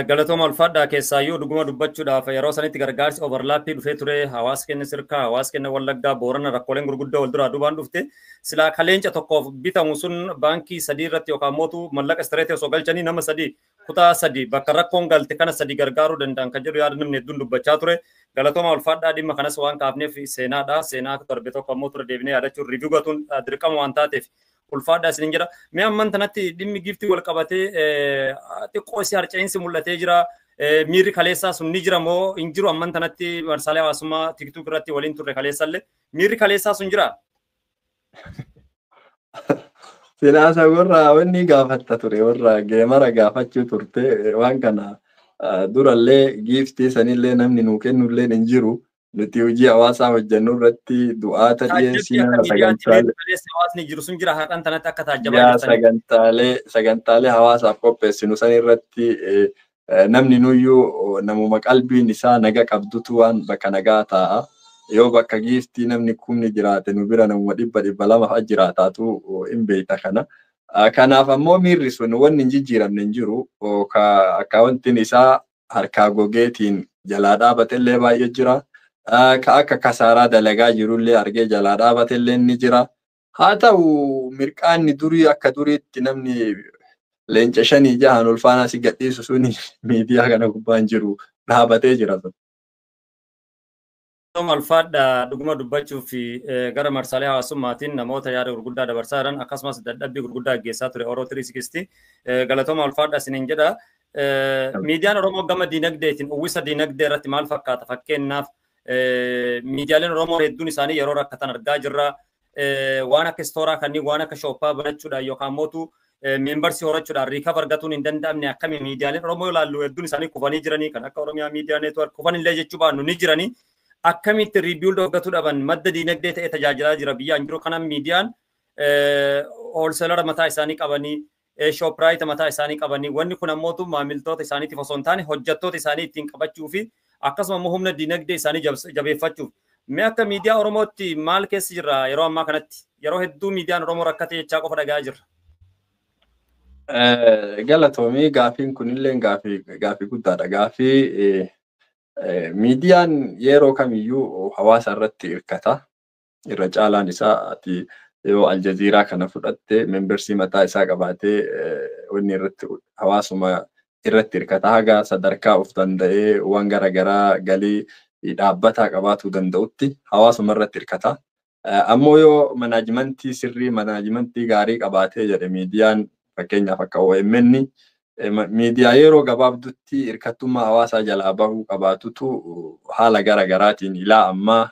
Speaker 1: Galatooma ulfaadhaa keessaayyuu dhuguma dubbachuudhaaf yeroo sanitti gargaarsi overlaappii dhufee ture hawaasa keenya sirkaa hawaasa keenya wallaggaa boorana rakkooleen gurguddoo wal duraa duubaan dhufte silaa kaleenca tokkoof bitamu sun baankii 3 irratti yookaan mootu mallaqa istireetii osoo galchanii nama 3 kutaa 3 bakka rakkoon galte kana 3 gargaaruu danda'an kan jedhu yaada namni hedduun dubbachaa ture. Galatooma ulfaadhaa dhimma kanas waan kaafneef seenaadha. Seenaa darbe tokko ammoo ture deebinee yaadachuun riiviyuu gatuun dirqama waan taateef ulfaadhaa isin jira. Mee amman tanatti dhimmi giiftii wal qabatee xiqqoo si harca'insi mul'atee jira. Miirri kaleessaa sun ni jira moo hin jiru? Amman tanatti marsaalee hawaasummaa TikTok irratti waliin turre kaleessallee miirri kaleessaa sun jira?
Speaker 2: Silaasa warra wanni gaafatta ture warra geemara gaafachuu turte waan kana durallee giiftii sanillee namni nuu kennullee hin jiru. Nuti hojii hawaasaa hojjennu irratti du'aata dhiyeessii nama
Speaker 1: hawaasni jiru sun jira haadhaan tanatti akka taajjabaa
Speaker 2: sagantaalee hawaasaaf qopheessinu san irratti namni nuyyuu namuma qalbiin isaa naga qabdutu waan bakka nagaa taa'a. Yoo bakka giiftii namni kumni jiraate nu bira namuma 200 jiraataatu hin beekta kana. Kanaaf ammoo miirri sun wanni hin jijjiiramne hin jiru. Akkaawuntiin isaa harkaa gogeetiin jalaa dhaabatellee baay'ee jira. ka akka kasaaraa dalagaa jirullee argee jalaa dhaabatellee ni jira. Haa ta'u mirqaanni durii akka duriitti namni leenca 5-6 ulfaanaa si gadhiisu suni miidiyaa kana gubbaan jiru dhaabatee jira.
Speaker 1: Alfaadha dhuguma dubbachuu fi gara marsaalee hawaasummaatiin namoota yaada gurguddaa dabarsaa jiran akkasumas dadhabbii gurguddaa gaggeessaa ture Oromoo 360 galatooma alfaadha isiniin jedha. Miidiyaan Oromoo gama diinagdeetiin uwwisa diinagdee irratti maal fakkaata? Fakkeenyaaf miidiyaaleen Oromoo hedduun isaanii yeroo rakkatan argaa jirra. Waan akka istooraa kanneen waan akka shooppaa banachuudhaan yookaan mootu meembarsii horachuudhaan riikaaf argatuun hin danda'amne akkamiin miidiyaaleen Oromoo ilaallu hedduun isaanii kufanii jiranii kan akka Oromiyaa Miidiyaa Neetwoork kufanillee jechuu baannu ni jiranii. Akkamitti riibiildi hoggatuu dhaban madda diinagdee ta'ee tajaajilaa jira biyyaan jiru kanaan miidiyaan hoolseelara mataa isaanii qabanii shooppiraayita mataa isaanii qabanii wanni kun ammoo maamiltoota isaaniitiif osoo hin taane hojjettoota isaanii ittiin qabachuu fi akkasuma immoo humna diinagdee isaanii jabeeffachuuf. Mee akka miidiyaa Oromootti maal keessa jirra yeroo ammaa kanatti? Yeroo hedduu miidiyaan Oromoo rakkate jechaa qofa dhagaa jirra.
Speaker 2: Galatoomii gaafiin kunillee gaafii guddaadha. Gaafii miidiyaan yeroo kamiyyuu hawaasa irratti hirkata. Irra caalaan isaa ati yoo Aljaziiraa kana fudhatte membersii mataa isaa qabaatee wanni irratti hawaasuma irratti hirkata haga sadarkaa of danda'ee waan garaagaraa galii dhaabbataa qabaatuu danda'utti hawaasuma irratti hirkata. Ammoo yoo manaajimentii sirrii manaajimentii gaarii qabaatee jedhe miidiyaan fakkeenyaaf akka OMN miidiyaa yeroo gabaabdutti hirkattummaa hawaasaa jalaa bahuu qabaatutu haala garaagaraatiin ilaa ammaa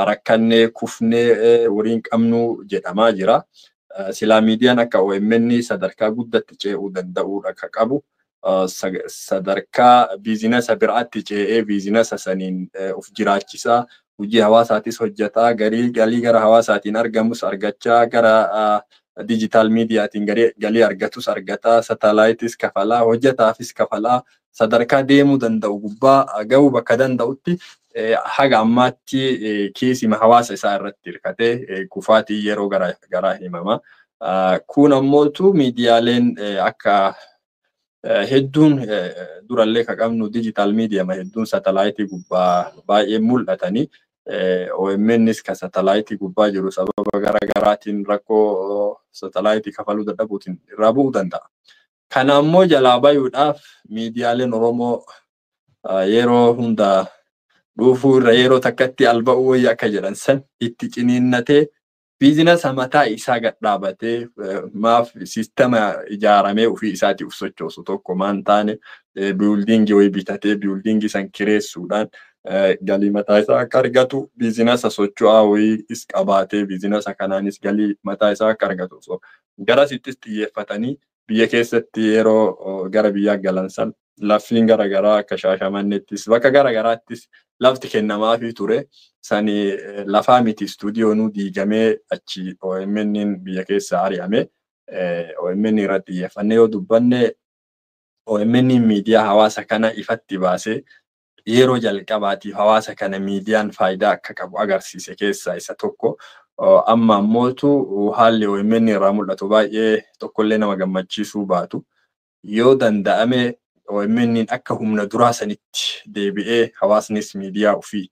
Speaker 2: rakkannee kufnee waliin qabnu jedhamaa jira. Silaa miidiyaan akka OMN sadarkaa guddatti ce'uu danda'uudha akka qabu. Sadarkaa biizinasa biraatti ce'ee biizinasa saniin of jiraachisaa hojii hawaasaatis hojjetaa galii gara hawaasaatiin argamus argachaa gara digital miidiyaatiin galii argatus argataa satellaayitis kafalaa hojjetaafis kafalaa sadarkaa deemuu danda'u gubbaa ga'uu bakka danda'utti haga ammaatti kiisima hawaasa isaa irratti hirkatee kufaatii yeroo garaa himama. Kun ammootu miidiyaaleen akka hedduun durallee ka qabnu digital miidiyaa hedduun satellaayitii gubbaa baay'ee mul'atanii OMNs ka satellaayitii gubbaa jiru sababa garaagaraatiin rakkoo satellaayitii kafaluu dadhabuutiin irraa bu'uu danda'a. Kana ammoo jalaa bayuudhaaf miidiyaaleen Oromoo yeroo hunda dhuufuu irra yeroo takkatti alba'uu wayya akka jedhan san itti ciniinnatee biizinasa mataa isaa gad dhaabatee maaf siistama ijaaramee ofii isaatiif sochoosu tokko maan taane biildingii wayii bitatee biildingii san kireessuudhaan galii mataa isaa akka argatu biizinasa socho'aa wayiis qabaatee biizinasa kanaanis galii mataa isaa akka argatu. Garasittis xiyyeeffatanii biyya keessatti yeroo gara biyyaa galan san laffiin garaagaraa akka Shaashamannettis bakka garaagaraattis lafti kennamaafii ture. Sani lafaa miti istuudiyoonuu diigamee achi OMN biyya keessa ari'ame. OMN irratti xiyyeeffannee yoo dubbanne OMN miidiyaa hawaasa kana ifatti baasee yeroo jalqabaatiif hawaasa kana miidiyaan faayidaa akka qabu agarsiise keessaa isa tokko. Amma ammootu haalli OMN irraa mul'atu baay'ee tokkollee nama gammachiisuu baatu. Yoo danda'ame OMN akka humna duraa sanitti deebi'ee hawaasnis miidiyaa ofii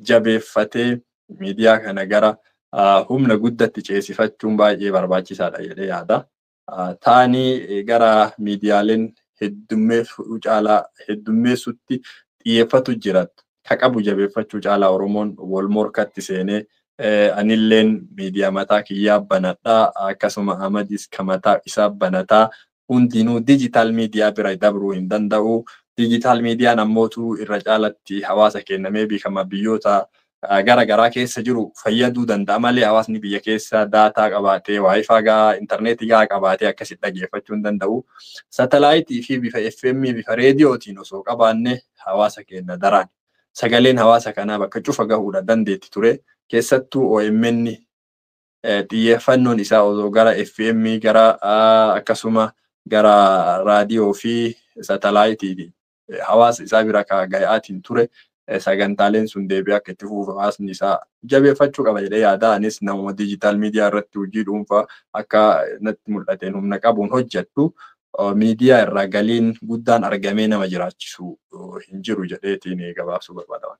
Speaker 2: jabeeffatee miidiyaa kana gara humna guddatti ceesifachuun baay'ee barbaachisaadha jedhee yaada. Taanii gara miidiyaaleen heddummeessutti xiyyeeffatu jira. Ka qabu jabeeffachuu caalaa Oromoon wal morkatti seenee anilleen miidiyaa mataa kiyyaa banadhaa akkasuma Amadis ka mataa isaa banataa hundinuu digital miidiyaa bira dabruu hin danda'u. Digital miidiyaan ammootu irra caalatti hawaasa kennamee beekama biyyoota garaagaraa keessa jiru fayyaduu danda'a malee hawaasni biyya keessa daataa qabaatee waayifaa gaa intarneetii gaa qabaatee akkasitti dhaggeeffachuu hin danda'u. Satellaayitii fi bifa FM bifa reediyootiin osoo qabaanne hawaasa keenya daraan sagaleen hawaasa kanaa bakka cufa gahuudha dandeetti ture. Keessattuu OMN xiyyeeffannoon isaa osoo gara FM gara akkasuma gara raadiyoo fi satellaayitii hawaasa isaa bira ga'aatiin ture. Sagantaaleen sun deebi'ee akka itti fufu hawaasni isaa jabeeffachuu qaba jedhee yaada. Anis nama digital miidiyaa irratti hojii dhuunfaa akka natti mul'ateen humna qabuun hojjettu miidiyaa irraa galiin guddaan argamee nama jiraachisu hin jiru jedheetiin gabaabsuu barbaada.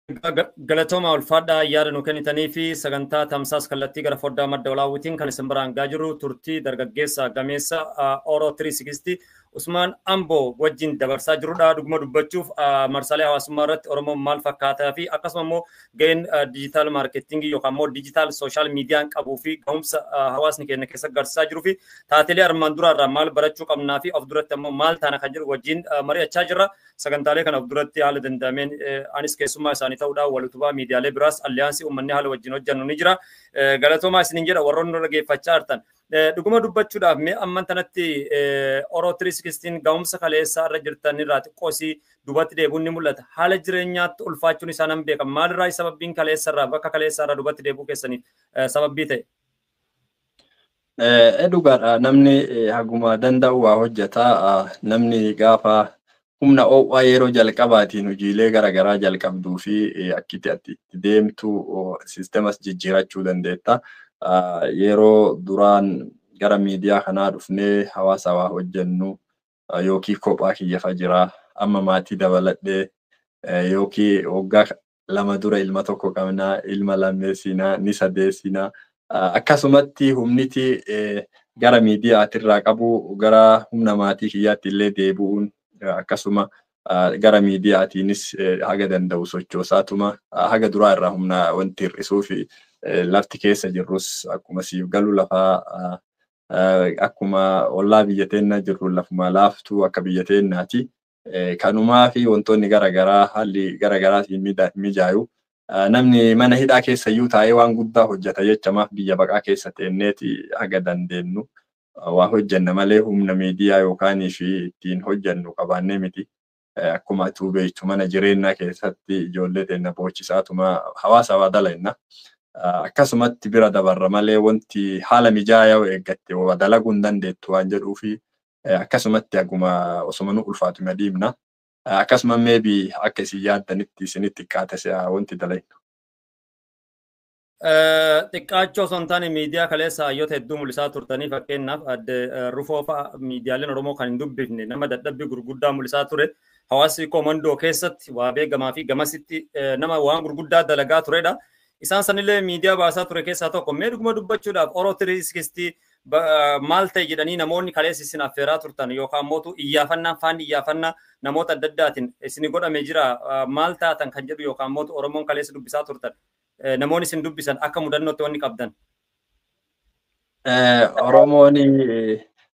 Speaker 1: Galatooma ulfaadhaa yaada nu kennitanii fi sagantaa tamsaas kallattii gara foddaa madda walaawwitiin kan isin biraan gaa jiru turtii dargaggeessa gameessa Oro 360 Usmaan Amboo wajjin dabarsaa jirudha. Dhuguma dubbachuuf marsaalee hawaasummaa irratti Oromoon maal fakkaataa fi akkasuma immoo ga'een diijitaal maarketingii yookaan immoo diijitaal sooshaal miidiyaan qabuu fi ga'umsa hawaasni keenya keessa garsiisaa jiruu fi taatelee armaan duraarraa maal barachuu qabnaa fi of duratti immoo maal taana kan jiru wajjin mari'achaa jirra. Sagantaalee kana of duratti haala danda'ameen anis keessummaa isaanii ta'uudhaan wal utubaa miidiyaalee biraas alliyaansii uummanni haala wajjin hojjennu ni jira. Galatoomaa isiniin jedha warroonni nu dhaggeeffachaa jirtan. Dhuguma dubbachuudhaaf mee amman tanatti Oro 360 ga'umsa kaleessaa irra jirtan irraa xiqqoosii dubatti deebuun ni mul'ata. Haala jireenyaatti ulfaachuun isaa nan beeka. Maalirraa sababbiin kaleessa irraa bakka kaleessaa irraa dubatti deebuu keessaniif sababbii ta'e?
Speaker 2: Dhugaadha. Namni haguma danda'u waa hojjeta. Namni gaafa humna ho'aa yeroo jalqabaatiin hojiilee garaagaraa jalqabduu fi akkitti ati deemtu siisteemas jijjiirachuu dandeetta. Yeroo duraan gara miidiyaa kanaa dhufnee hawaasa waa hojjennu yookiin kophaa kiyyafa jira amma maatii dabaladhee yookiin waggaa 2 dura ilma tokko qabnaa ilma lammeessinaa ni sadeessinaa akkasumatti humniti gara miidiyaatirraa qabu gara humna maatii kiyyaatti illee deebi'uun akkasuma gara miidiyaatiinis haga danda'u sochoosaatuma haga duraa irraa humna wanti hir'isuu fi lafti keessa jirrus akkuma siif galu lafaa akkuma ollaa biyya teenna jirru lafuma laaftuu akka biyya teennaati. Kanumaa fi wantoonni garaagaraa haalli garaagaraatiin mijaayu. Namni mana hidhaa keessa iyyuu taa'ee waan guddaa hojjeta jechamaaf biyya baqaa keessa teenneeti haga dandeenyu waa hojjenna malee humna miidiyaa yookaan fi ittiin hojjennu qabaannee miti. Akkuma atuu beektu mana jireenyaa keessatti ijoollee teenna boochisaatuma hawaasa waa dalayna. Akkasumatti bira dabarra malee wanti haala mijaa'aa eeggatte waa dalaguu hin dandeettu waan jedhuu fi akkasumatti haguma osuma nu ulfaatu madiimna. Akkasuma meebii akka isin yaaddanitti isinitti xiqqaate wanti dalaynu.
Speaker 1: Xiqqaachoo osoo hin taane miidiyaa kaleessa hayyoota hedduu mul'isaa turtanii fakkeenyaaf adde Rufoofa miidiyaaleen Oromoo kan hin dubbifne nama dadhabbii gurguddaa mul'isaa ture. Hawaasni komandoo keessatti waa beekamaa fi gamasitti nama waan gurguddaa dalagaa turedha. Isaan sanillee miidiyaa baasaa ture keessaa tokko mee dhuguma dubbachuudhaaf Oro 360 maal ta'e jedhanii namoonni kaleessa isin affeeraa turtan yookaan mootu iyyaafannaan faan iyyaafannaa namoota adda addaatiin isin godhame jira maal taatan kan jedhu yookaan mootu Oromoon kaleessa dubbisaa turtan namoonni isin dubbisan akka mudannootti wanni qabdan.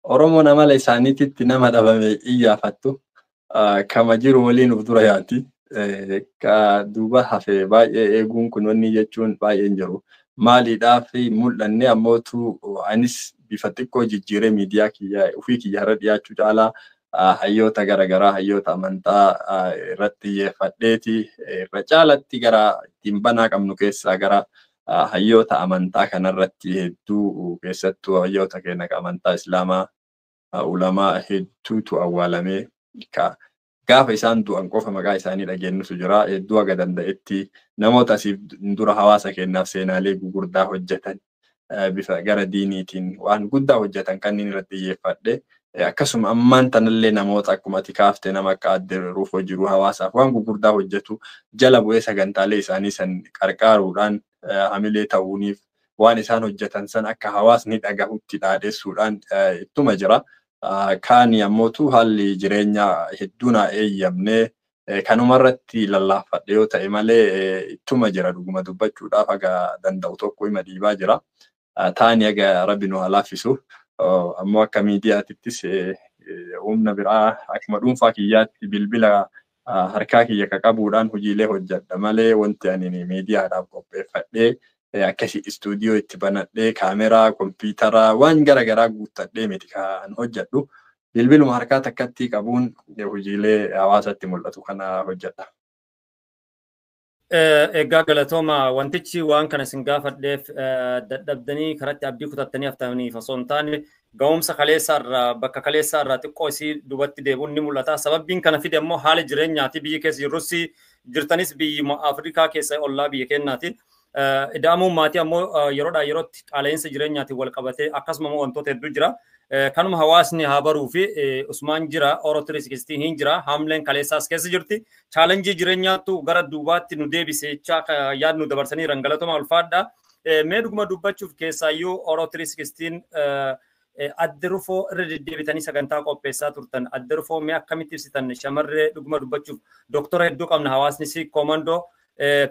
Speaker 2: Oromoon amala isaaniititti nama dhabame iyyaafattu kama jiru waliin uf dura yaati. Ka duuba hafee baay'ee eeguun kun wanni jechuun baay'een jiru. Maaliidhaaf mul'anne ammootu anis bifa xiqqoo jijjiiree miidiyaa kiyyaa ofii kiyyaarra dhiyaachuu caalaa hayyoota garaagaraa hayyoota amantaa irratti xiyyeeffadheeti irra caalatti gara ittiin banaa qabnu keessaa gara hayyoota amantaa kanarratti hedduu keessattuu hayyoota keenya amantaa islaamaa ulamaa hedduutu awwaalamee gaafa isaan du'an qofa maqaa isaanii dhageenyutu jira. Hedduu haga danda'etti namoota asiif dura hawaasa keenyaaf seenaalee gurguddaa hojjetan bifa gara diiniitiin waan guddaa hojjetan kanneen irratti xiyyeeffadhe. Akkasuma ammaan tanallee namoota akkuma ati kaafte nama akka adde Rufoo jiru hawaasaaf waan gurguddaa hojjetu jala bu'ee sagantaalee isaanii san qarqaaruudhaan hamilee ta'uuniif waan isaan hojjetan san akka hawaasni dhagahutti dhaadheessuudhaan ittuma jira. Kaani ammootu haalli jireenyaa hedduun eeyyamnee kanumarratti lallaafadhe yoo ta'e malee ittuma jira dhuguma dubbachuudhaaf haga danda'u tokko hima dhiibaa jira. Taani haga rabbi nu halaafisu ammoo akka miidiyaatittis humna biraa akkuma dhuunfaa kiyyaatti bilbila harkaa kiyya qabuudhaan hojiilee hojjedha malee wanti ani miidiyaadhaaf qopheeffadhee akkasii istuudiyoo itti banadhee kaameraa kompiitaraa waan garaagaraa guuttadhee miti kan hojjedhu bilbiluma harkaa takkatti qabuun hojiilee hawaasatti mul'atu kana hojjedha.
Speaker 1: Egaa galatooma wantichi waan kana isin gaafadheef dadhabdanii karatti abdii kutattanii haftaniif osoo hin taane ga'umsa kaleessaarraa bakka kaleessaarraa xiqqoo isii dubatti deebi'uun ni mul'ata. Sababbiin kana fide immoo haala jireenyaati biyya keessa jirrus jirtanis biyyuma Afrikaa keessa ollaa biyya keenyaati. Ida'amuun maatii ammoo yeroodhaa yerootti qaala'insa jireenyaatiin wal qabatee akkasuma wantoota hedduu jira. Kanuma hawaasni haa baruu fi Usmaan jira, Oro 360 hin jira, Hamleen Kaleessaas keessa jirti. Chaalenjii jireenyaattu gara duubaatti nu deebise jechaa yaadnu dabarsanii rangalatoma ulfaadha. Mee dhuguma dubbachuuf keessaayyuu Oro 360 adda rufoo irra deddeebitanii sagantaa qopheessaa turtan. Adda rufoo mee akkamitti ibsitan shamarree dhuguma dubbachuuf doktora hedduu qabna hawaasni si komandoo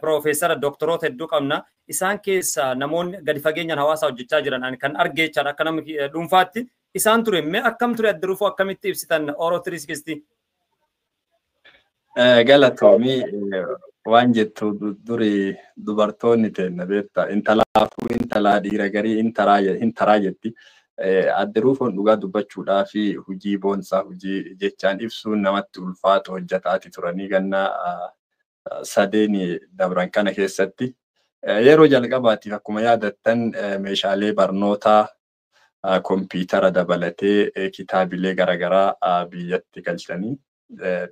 Speaker 1: Profeesara doktoroota hedduu qabna. Isaan keessa namoonni gadi fageenyaan hawaasaa hojjechaa jiran kan argee jira akka namni dhuunfaatti isaan ture mee akkam ture adda rufoo akkamitti ibsitan Oro 360?
Speaker 2: Galatoomii waan jettu duri dubartoonni teenna beektaa intalaafuu intalaa dhiira garii intaraa jetti. Adda rufoon dhugaa dubbachuudhaa fi hojii boonsaa hojii jechaan ibsuun namatti ulfaatu hojjetaati turanii gannaa sadeeni dabran kana keessatti. Yeroo jalqabaatiif akkuma yaadattan meeshaalee barnootaa kompiitara dabalatee kitaabilee garaagaraa biyyatti galchanii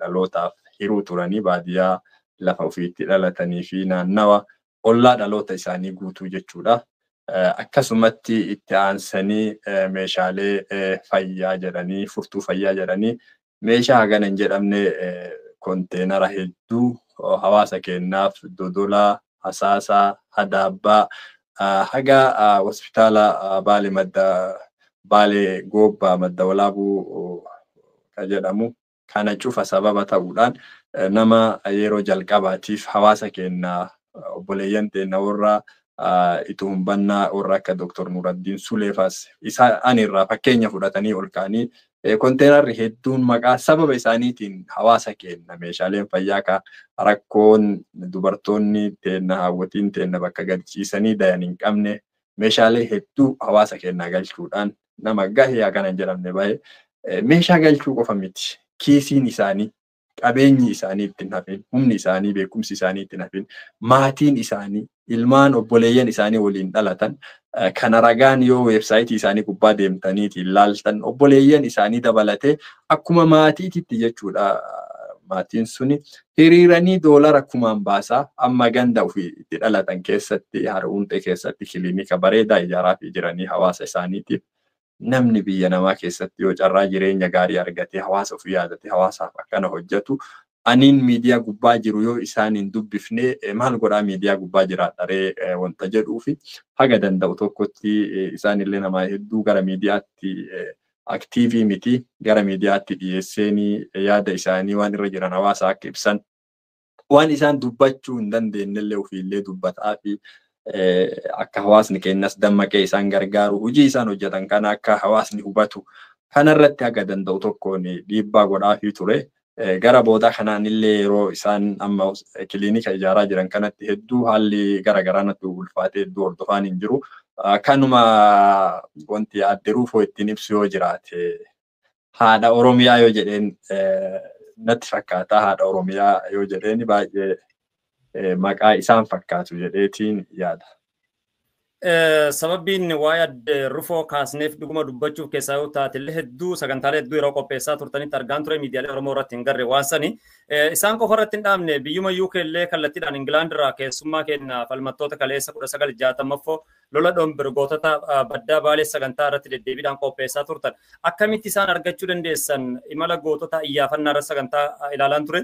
Speaker 2: dhalootaaf hiruu turanii baadiyyaa lafa ofiitti dhalatanii fi naannawa ollaa dhaloota isaanii guutuu jechuudha. Akkasumatti itti aansanii meeshaalee fayyaa jedhanii furtuu fayyaa jedhanii meeshaa hagana hin jedhamne konteenara hedduu hawaasa kennaaf dodolaa, hasaasaa, hadaabbaa haga hospitaala Baalee Goobbaa madda walaabuu kan jedhamu kana cufa sababa ta'uudhaan nama yeroo jalqabaatiif hawaasa kennaa obboleeyyan teenna warra itti humbannaa warra akka Dr. Nuraddiin Suleefas isaan irraa fakkeenya fudhatanii ol ka'anii konteenarri hedduun maqaa sababa isaaniitiin hawaasa kenna meeshaaleen fayyaa ka rakkoon dubartoonni teenna hawwatiin teenna bakka galchiisanii dayan hin qabne meeshaalee hedduu hawaasa kennaa galchuudhaan nama gahee hagana hin jedhamne baay'ee meeshaa galchuu qofa miti kiisiin isaanii qabeenyi isaanii ittiin hafin humni isaanii beekumsi isaanii ittiin hafin maatiin isaanii ilmaan obboleeyyan isaanii waliin dhalatan kana ragaan yoo weebsaayitii isaanii gubbaa deemtaniitiin ilaaltan obboleeyyan isaanii dabalatee akkuma maatiititti jechuudha. Maatiin suni hiriiranii doolara akkumaan baasaa amma ganda ofii itti dhalatan keessatti Haruunxee keessatti kiliinika bareedaa ijaaraa fi jiranii hawaasa isaaniitiif namni biyya namaa keessatti yoo carraa jireenya gaarii argatee hawaasa ofii yaadatee hawaasaaf akkana hojjetu aniin miidiyaa gubbaa jiru yoo isaan hin dubbifne maal godhaa miidiyaa gubbaa jiraadharee wanta jedhuu fi haga danda'u tokkotti isaanillee namaa hedduu gara miidiyaatti aktiivii miti gara miidiyaatti dhiyeessanii yaada isaanii waan irra jiran hawaasa akka ibsan waan isaan dubbachuu hin dandeenyellee ofiillee dubbataa fi akka hawaasni keenyas dammaqee isaan gargaaru hojii isaan hojjetan kana akka hawaasni hubatu kanarratti haga danda'u tokkoon dhiibbaa godhaafii ture. Gara booda kanaanillee yeroo isaan amma kiliinika ijaaraa jiran kanatti hedduu haalli garaagaraa natti ulfaatee hedduu hordofaan hin jiru. Kanuma wanti adda rufoo ittiin ibsu yoo jiraate haadha Oromiyaa yoo jedheen natti fakkaata. Haadha Oromiyaa yoo jedheen baay'ee maqaa isaan fakkaatu jedheetiin yaada.
Speaker 1: Sababiin waa'ee adda rufoo kaasneef dhuguma dubbachuuf keessaa yoo taatellee hedduu sagantaalee hedduu yeroo qopheessaa turtanitti argaan ture miidiyaalee Oromoo irratti hin garre waan sani. Isaan qofa irratti hin dhaabne biyyuma UK illee kallattiidhaan Ingilaand irraa keessummaa kenna falmattoota kaleessa 1960 lola dhombir gootota baddaa baalee sagantaa irratti deddeebiidhaan qopheessaa turtan. Akkamitti isaan argachuu dandeessan imala gootota iyyaafannaa irratti sagantaa ilaalaan ture.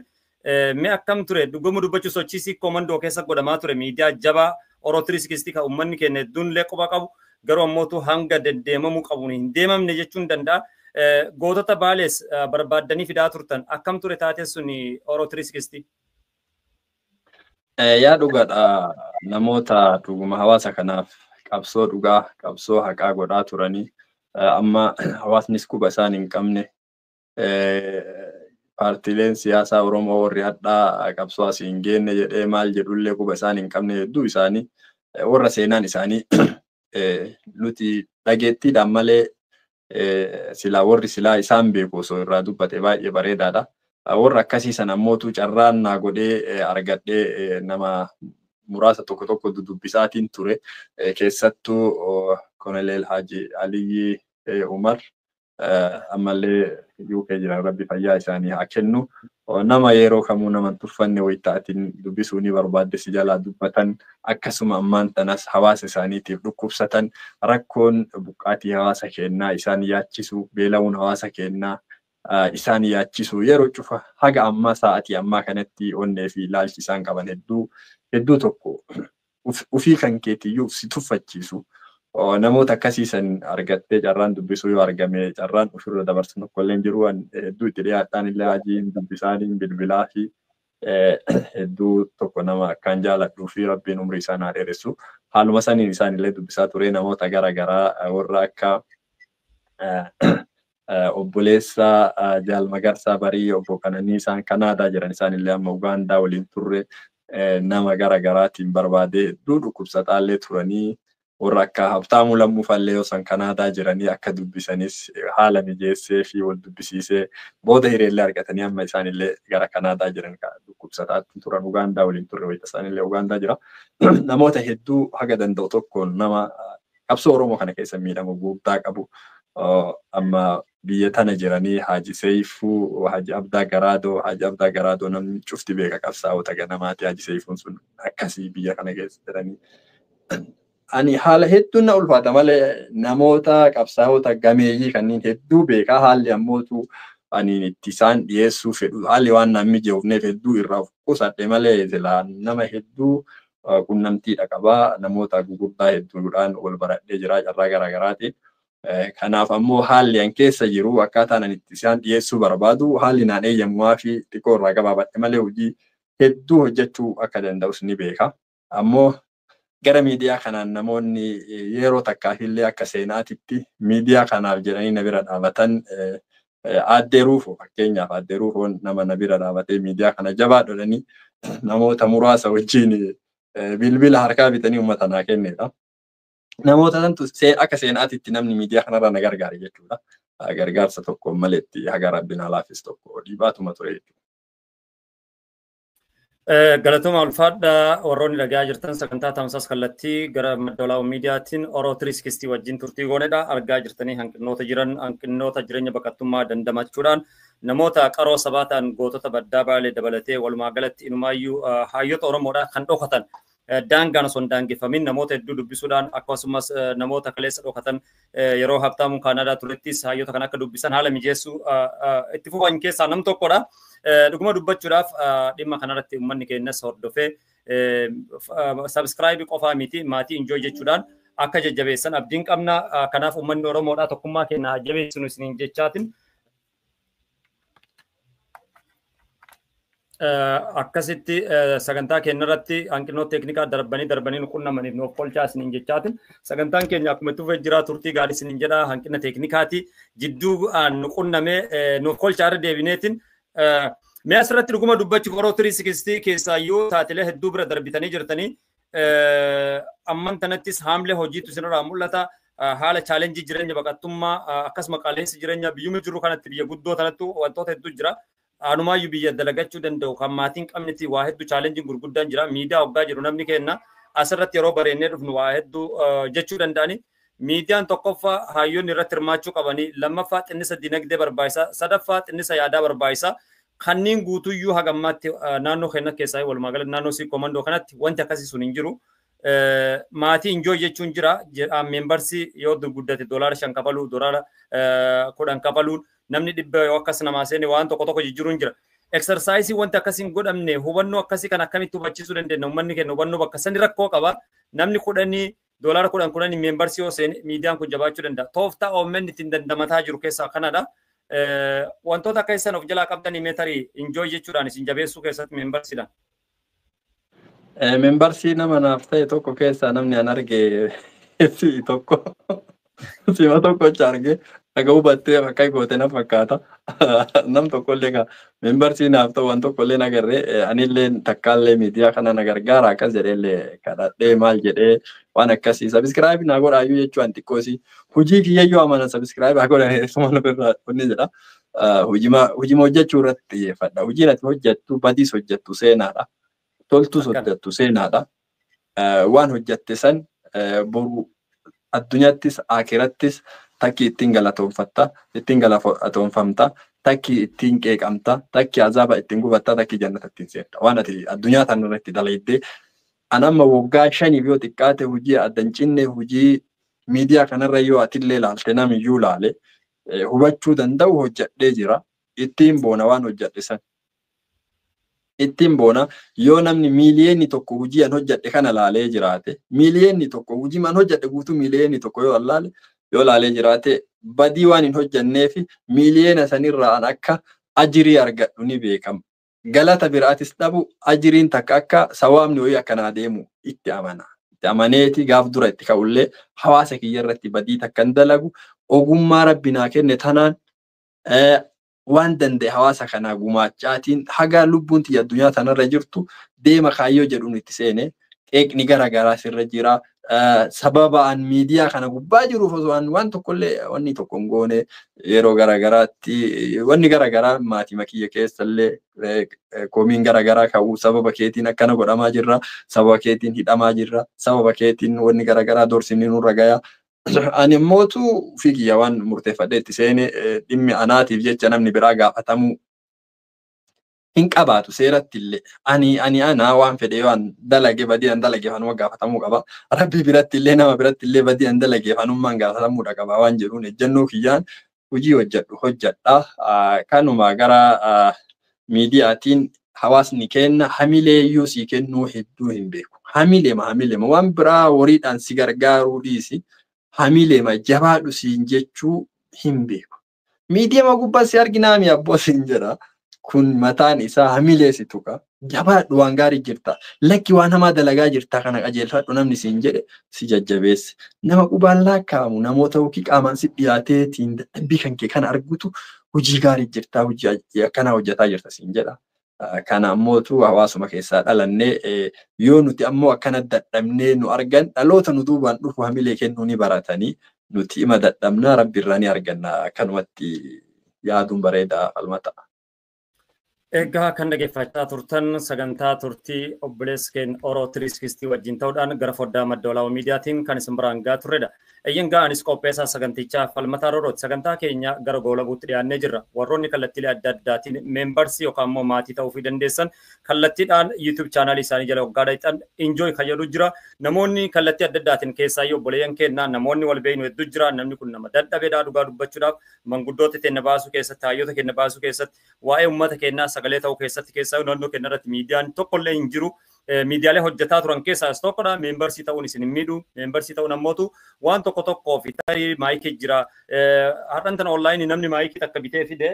Speaker 1: Mee akkam ture dhuguma dubbachuu sochiisii komandoo keessa godhamaa ture miidiyaa jabaa Oro 360 ka ummanni keenya hedduun illee quba qabu garuu ammootu hanga deddeemamuu qabuun hin deemamne jechuun danda'a. Gootota baalees barbaaddanii fidaa turtan akkam ture taatee suni Oro 360?
Speaker 2: Yaa dhugaadha namoota dhuguma hawaasa kanaaf qabsoo dhugaa qabsoo haqaa godhaa turanii amma hawaasnis quba isaan hin qabne paartiileen siyaasaa Oromoo warri hadhaa qabsoo asii hin geenne jedhee maal jedhullee quba isaan hin qabne hedduu isaanii warra seenaan isaanii nuti dhageettiidhaan malee silaa warri silaa isaan beeku osoo irraa dubbate baay'ee bareedaadha. Warra akkasii sana ammootu carraan naa godhee argadhee nama muraasa tokko tokko dubbisaatiin ture keessattuu Koloneel Haji Aliyyi Umar ammallee UK jiran rabbi fayyaa isaanii haa kennu. Nama yeroo kamuu nama tuffanne wayitaatiin dubbisuu ni barbaadde si jalaa dubbatan akkasuma ammaan tanas hawaasa isaaniitiif dhukkubsatan rakkoon buqqaatii hawaasa keenyaa isaan yaachisu beela'uun hawaasa keenyaa isaan yaachisu yeroo cufa haga ammaa sa'atii ammaa kanatti onnee fi ilaalchi isaan qaban hedduu tokko ufii kan keetiyyuu si tuffachiisu. Namoota akkasiisan argattee carraan dubbisuu yoo argame carraan ofirra dabarsan tokkolleen jiru hedduu itti dhiyaatan illee hojiin dubbisaaniin bilbilaa fi hedduu tokko nama akkaan jaaladhuu fi rabbiin umrii isaan haa dheeressu. Haaluma saniin isaan illee dubbisaa ture namoota garaagaraa warra akka obboleessa Jaalmagarsaa Barii obbo Kananii isaan Kanaadaa jiran isaan illee amma Ugaandaa waliin turre nama garaagaraatiin barbaadee hedduu dhukkubsataallee turanii warra akka Habtaamuu Lammuufallee yoo san Kanaadaa jiranii akka dubbisanis haala mijeessee fi wal dubbisiisee booda hiriirlee argatanii amma isaanillee gara Kanaadaa jiran dhukkubsataatti turan Ugaandaa waliin turre wayita isaanillee Ugaandaa jira. Namoota hedduu haga danda'u tokkoon nama qabsoo Oromoo kana keessa miidhama guddaa qabu. Amma biyya tana jiranii Haji Seifuu, Haji Abdaa Garaadoo namni cufti beeka qabsaa'ota ganamaati Haji Seifuun sun akkasii biyya kana keessa jiranii. Ani haala hedduun na ulfaata malee namoota qabsaa'ota gameeyyii kanneen hedduu beekaa haalli ammootu ani itti isaan dhiyeessuu fedhu haalli waan namni jeufneef hedduu irraa qusadhe malee nama hedduu qunnamtiidha qabaa namoota gurguddaa hedduudhaan wal baradhee jira carraa garaagaraati. Kanaaf ammoo haalli an keessa jiru akkaataan ani itti isaan dhiyeessuu barbaadu haalli naan eeyyamuwaa fi xiqqoo irraa gabaabadhe malee hojii hedduu hojjechuu akka danda'us ni beeka. Ammoo gara miidiyaa kanaan namoonni yeroo takkaafillee akka seenaatitti miidiyaa kanaaf jedhanii na bira dhaabatan Aadde Ruufoo fakkeenyaaf Aadde Ruufoon nama na bira dhaabatee miidiyaa kana jabaa dhodhanii namoota muraasa wajjin bilbila harkaa bitanii uummata naa kennedha. Namoota santu akka seenaatitti namni miidiyaa kanarra na gargaare jechuudha. Gargaarsa tokko maleetti haga rabbiin alaafis tokko dhiibaatuma ture jechuudha.
Speaker 1: Galatuma ulfaadha warroonni dhagaa jirtan sagantaa tamsaas kallattii gara madda miidiyaatiin Oro 360 wajjin turtii goonedha. Argaa jirtanii hanqinoota jiran hanqinoota jireenya baqattummaa dandamachuudhaan namoota qaroo sabaataan gootota baddaa baalee dabalatee walumaa galatti inumaayyuu hayyoota Oromoodhaa kan dhokatan daangaan osoo hin daangeffamin namoota hedduu dubbisuudhaan akkasumas namoota kaleessa dhokatan yeroo Habtaamuu Kanaadaa turettis hayyoota kan akka dubbisan haala mijeessuu itti fufan keessaa nam tokkodha. Dhuguma dubbachuudhaaf dhimma kanarratti uummanni keenyas hordofee subscribe qofaa miti maatii enjoy jechuudhaan akka jajjabeessan abdiin qabna. Kanaaf uummanni Oromoodhaa tokkummaa keenya jabeessinu isiniin jechaatiin akkasitti sagantaa keenya irratti hanqinoota teeknikaa darbanii nu qunnamaniif nuuf qolchaa isiniin jechaatiin sagantaan keenya akkuma itti fufee jira turtii gaarii isiniin jedha hanqina teeknikaati jidduu nu qunnamee nuuf qolchaa irra deebineetiin mee asirratti dhuguma dubbachuuf Oro 360 keessaayyuu taatilee hedduu bira darbitanii jirtanii amman tanattis haamlee hojiitu isinirraa mul'ata haala chaalenjii jireenya baqattummaa akkasuma qaaleensi jireenya biyyuma jiru kanatti biyya guddoo tanattu wantoota hedduu jira. Anumaayyuu biyya dalagachuu danda'u kan maatiin qabniti waa hedduu chaalenjiin gurguddaan jira miidiyaa hoggaa jiru namni kenna asirratti yeroo bareennee dhufnu waa hedduu jechuu danda'ani miidiyaan tokkoffaa hayyoonni irratti hirmaachuu qabanii lammaffaa xinnisa dinagdee barbaachisaa sadaffaa xinnisa yaadaa barbaachisaa kanneen guutuyyuu hagammaatti naannoo keenya keessaa walumaa galatti naannoo sii komandoo kanatti wanti akkasii sun hin jiru. Maatii enjoy jechuun jira membarsii yoo guddate $5 kafaluu $10 kafaluun namni dhibba yoo akkas namaa seene waan tokko jijjiiruun jira. Exersaayisii wanti akkasiin godhamne hubannoo akkasii kan akkamitti hubachiisuu dandeenya uummanni keenya hubannoo bakka sani rakkoo qaba namni $10 membarsii yoo seene miidiyaan kun jabaachuu danda'a. Tooftaa uummanni ittiin dandamataa jiru keessaa kanadha. Wantoota akka isaan of jalaa qabdanii meetarii enjoy jechuudhaan isin jabeessuu keessatti membarsiidhaan.
Speaker 2: Membarsii nama naaf ta'e tokko keessaa namni an arge tokko sima tokkocha arge aga hubattee akka goote na fakkaata nam tokkollee ka membarsii naaf ta'u waan tokkollee nagarree anillee takkaallee miidiyaa kana na gargaara akkas jedheellee kadhadhee maal jedhee waan akkasii subscribe na godhaayyuu jechuun xiqqoosi hojii kiyyayyuu amana subscribe haa godhan sumana birraa kunni jedha hojima hojjechuu irratti xiyyeeffadha hojiin ati hojjettu badiis hojjettu seenaadha toltus hojjettu seenaadha waan hojjette san boru addunyaattis akirattis takki ittiin galatoonfatta, ittiin galatoonfamta, takki ittiin qeeqamta, takki azaaba ittiin gubatta, takki jannata ittiin seenta. Waan ati addunyaa tanarratti dalaydee anamma waggaa 5 yoo xiqqaate hojii addan cinne hojii miidiyaa kanarra yoo atillee ilaalte namiyyuu ilaale hubachuu danda'u hojjedhee jira. Ittiin boona waan hojjedhe san. Ittiin boona yoo namni miiliyoonni tokko hojii an hojjedhe kana laalee jiraate, miiliyoonni tokko hojii man hojjedhe guutuu miiliyoonni tokko yoo laalee jiraate badii waan hin hojjenneef miiliyoona sanirraa an akka ajirii argadhu ni beekama. Galata biraatis dhabu ajiriin takka akka sawaabni wayii akkanaa deemu itti amana. Itti amaneeti gaaf dura itti ka'ullee hawaasa kiyya irratti badii takka hin dalagu ogummaa rabbi naa kenne tanaan waan danda'e hawaasa kanaa gumaachaatiin haga lubbuun tiyya addunyaa tanarra jirtu deema kaayyoo jedhuun itti seene qeeqni garaagaraa sirra jira. Sababa an miidiyaa kana gubbaa jiruuf osoo waan tokkollee wanni tokko hin goone yeroo garaagaraatti wanni garaagaraa maatii makiyya keessallee koomiin garaagaraa ka'uu sababa keetiin akkana godhamaa jirra, sababa keetiin hidhamaa jirra, sababa keetiin wanni garaagaraa dorsinni nurra gayaa. Ani immootu fiigiyya waan murteeffadhee itti seene dhimmi anaatiif jecha namni biraa gaafatamuu hin qabaatu seeratti illee ana waan fedhe waan dalage badii an dalage fanuma gaafatamuu qaba. Rabbi biratti illee nama biratti illee badii an dalage fanummaan gaafatamuudha qaba waan jedhuun ejjennoo kiyyaan hojii hojjedha. Kanuma gara miidiyaatiin hawaasni kenna hamilee iyyuu sii kennuu hedduu hin beeku. Hamileema waan biraa horiidhaan si gargaaruu dhiisi. Hamileema jabaadhu siin jechuu hin beeku. Miidiyaa gubbaa si arginaa mi abboo siin jedha. Kun mataan isaa hamilee si tuqa. Jabaadhu waan gaarii jirta. Lakki waan hamaa dalagaa jirta kana qajeelfadhu namni siin jedhe si jajjabeesse. Nama qubaan laakkaamu namoota hojii qaamaan si dhiyaateetiin dadhabbii kan kee kana argutu hojii gaarii jirta hojii akkanaa hojjetaa jirta siin jedha. Kana ammootu hawaasuma keessaa dhalannee yoo nuti ammoo akkana dadhabnee nu argan dhaloota nu duubaan dhufu hamilee kennuu ni baratanii nuti ima dadhabnaa rabbiirraa ni arganna akkanumatti yaaduun bareedaa falmata.
Speaker 1: Egaa kan dhaggeeffachaa turtan sagantaa turtii obboleessa keenya Oroo 360 wajjin ta'uudhaan gara foddaa madda olaanoo miidiyaatiin kan isin biraan gahaa turredha. Eeyyingaa anis qopheessaa sagantichaa falmataa roorooti. Sagantaa keenya gara goolabuutti dhiyaannee jirra. Warroonni kallattiilee adda addaatiin meembarsii yookaan immoo maatii ta'uu dandeessan kallattiidhaan YouTube chaanaalii isaanii jala waggaadhaan enjoy fayyadu jira. Namoonni kallattii adda addaatiin keessaayyuu obboleeyyan kennaa namoonni wal beeynu hedduu jira. Namni kun nama dadhabeedhaa dhugaa dubbachuudhaaf manguddoota keenya baasuu keessatti hayyoota keenya baasuu keessatti waa'ee uummata keenyaa sagalee ta'uu keessatti keessaa naannoo keenya irratti miidiyaan tokkollee hin jiru. Miidiyaalee hojjetaa turan keessaa isa tokkodha. Meembarsii ta'uun isin hin miidhu. Meembarsii ta'uun ammootu waan tokko fi tarii maayikii jira. Har'an tana onlaayinii namni maayikii takka bitee fide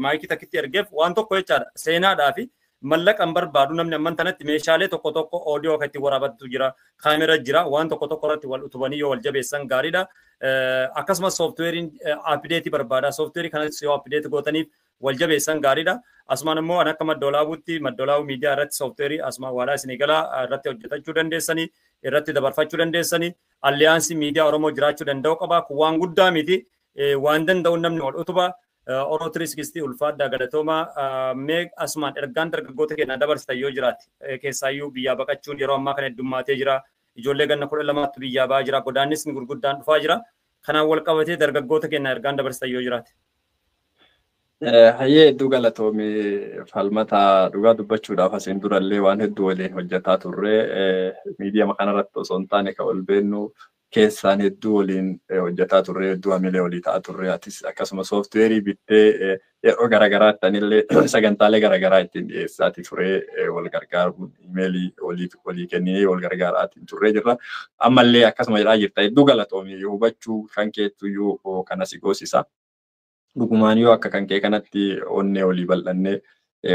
Speaker 1: maayikii takkitti ergeef waan tokko jechaadha. Seenaadhaa fi mallaqa hin barbaadu namni amman tanatti meeshaalee tokko oodiyoo kan ittiin waraabatu jira. Kaamera jira. Waan tokko irratti wal utubanii yoo wal jabeessan gaariidha. Akkasumas sooftuweeriin appideetii barbaada. Sooftuweerii kanatti yoo appideetii gootaniif wal jabeessan gaariidha. Asumaan immoo an akka maddoolaabuutti maddoolaabuu miidiyaa irratti sooftuweerii asumaan waadaa isin eegalaa irratti hojjetachuu dandeessanii irratti dabarfachuu dandeessanii alliyaansii miidiyaa Oromoo jiraachuu danda'u qaba. Kun waan guddaa miti. Waan danda'u namni wal utuba. Oroo 360 ulfaadhaa galatoomaa mee asumaan ergaan dargaggoota keenyaa dabarsitan yoo jiraate keessaayyuu biyyaa baqachuun yeroo ammaa kana heddummaatee jira. Ijoollee ganna 12 biyyaa ba'aa jira. Godaannisni gurguddaan dhufaa jira. Kanaan wal qabatee dargaggoota keenyaa ergaan dabarsitan yoo jiraate.
Speaker 2: Hayyee hedduu galatoomii falmata dhugaa dubbachuudhaaf asiin durallee waan hedduu waliin hojjetaa turre miidiyaa kanarratti osoo hin taane kan ol beennu keessaan hedduu waliin hojjetaa turre hedduu hamilee walii ta'aa turre atis akkasuma sooftuweerii bittee yeroo garaagaraatti anillee sagantaalee garaagaraa ittiin dhiyeessaati ture wal gargaaruun imeelii walii kennee wal gargaaraatiin turre jirra. Ammallee akkasuma jedhaa jirta hedduu galatoomii hubachuu kan keettuyyuu kana si goosisa. Dhugumaan yoo akka kan kee kanatti onnee walii bal'annee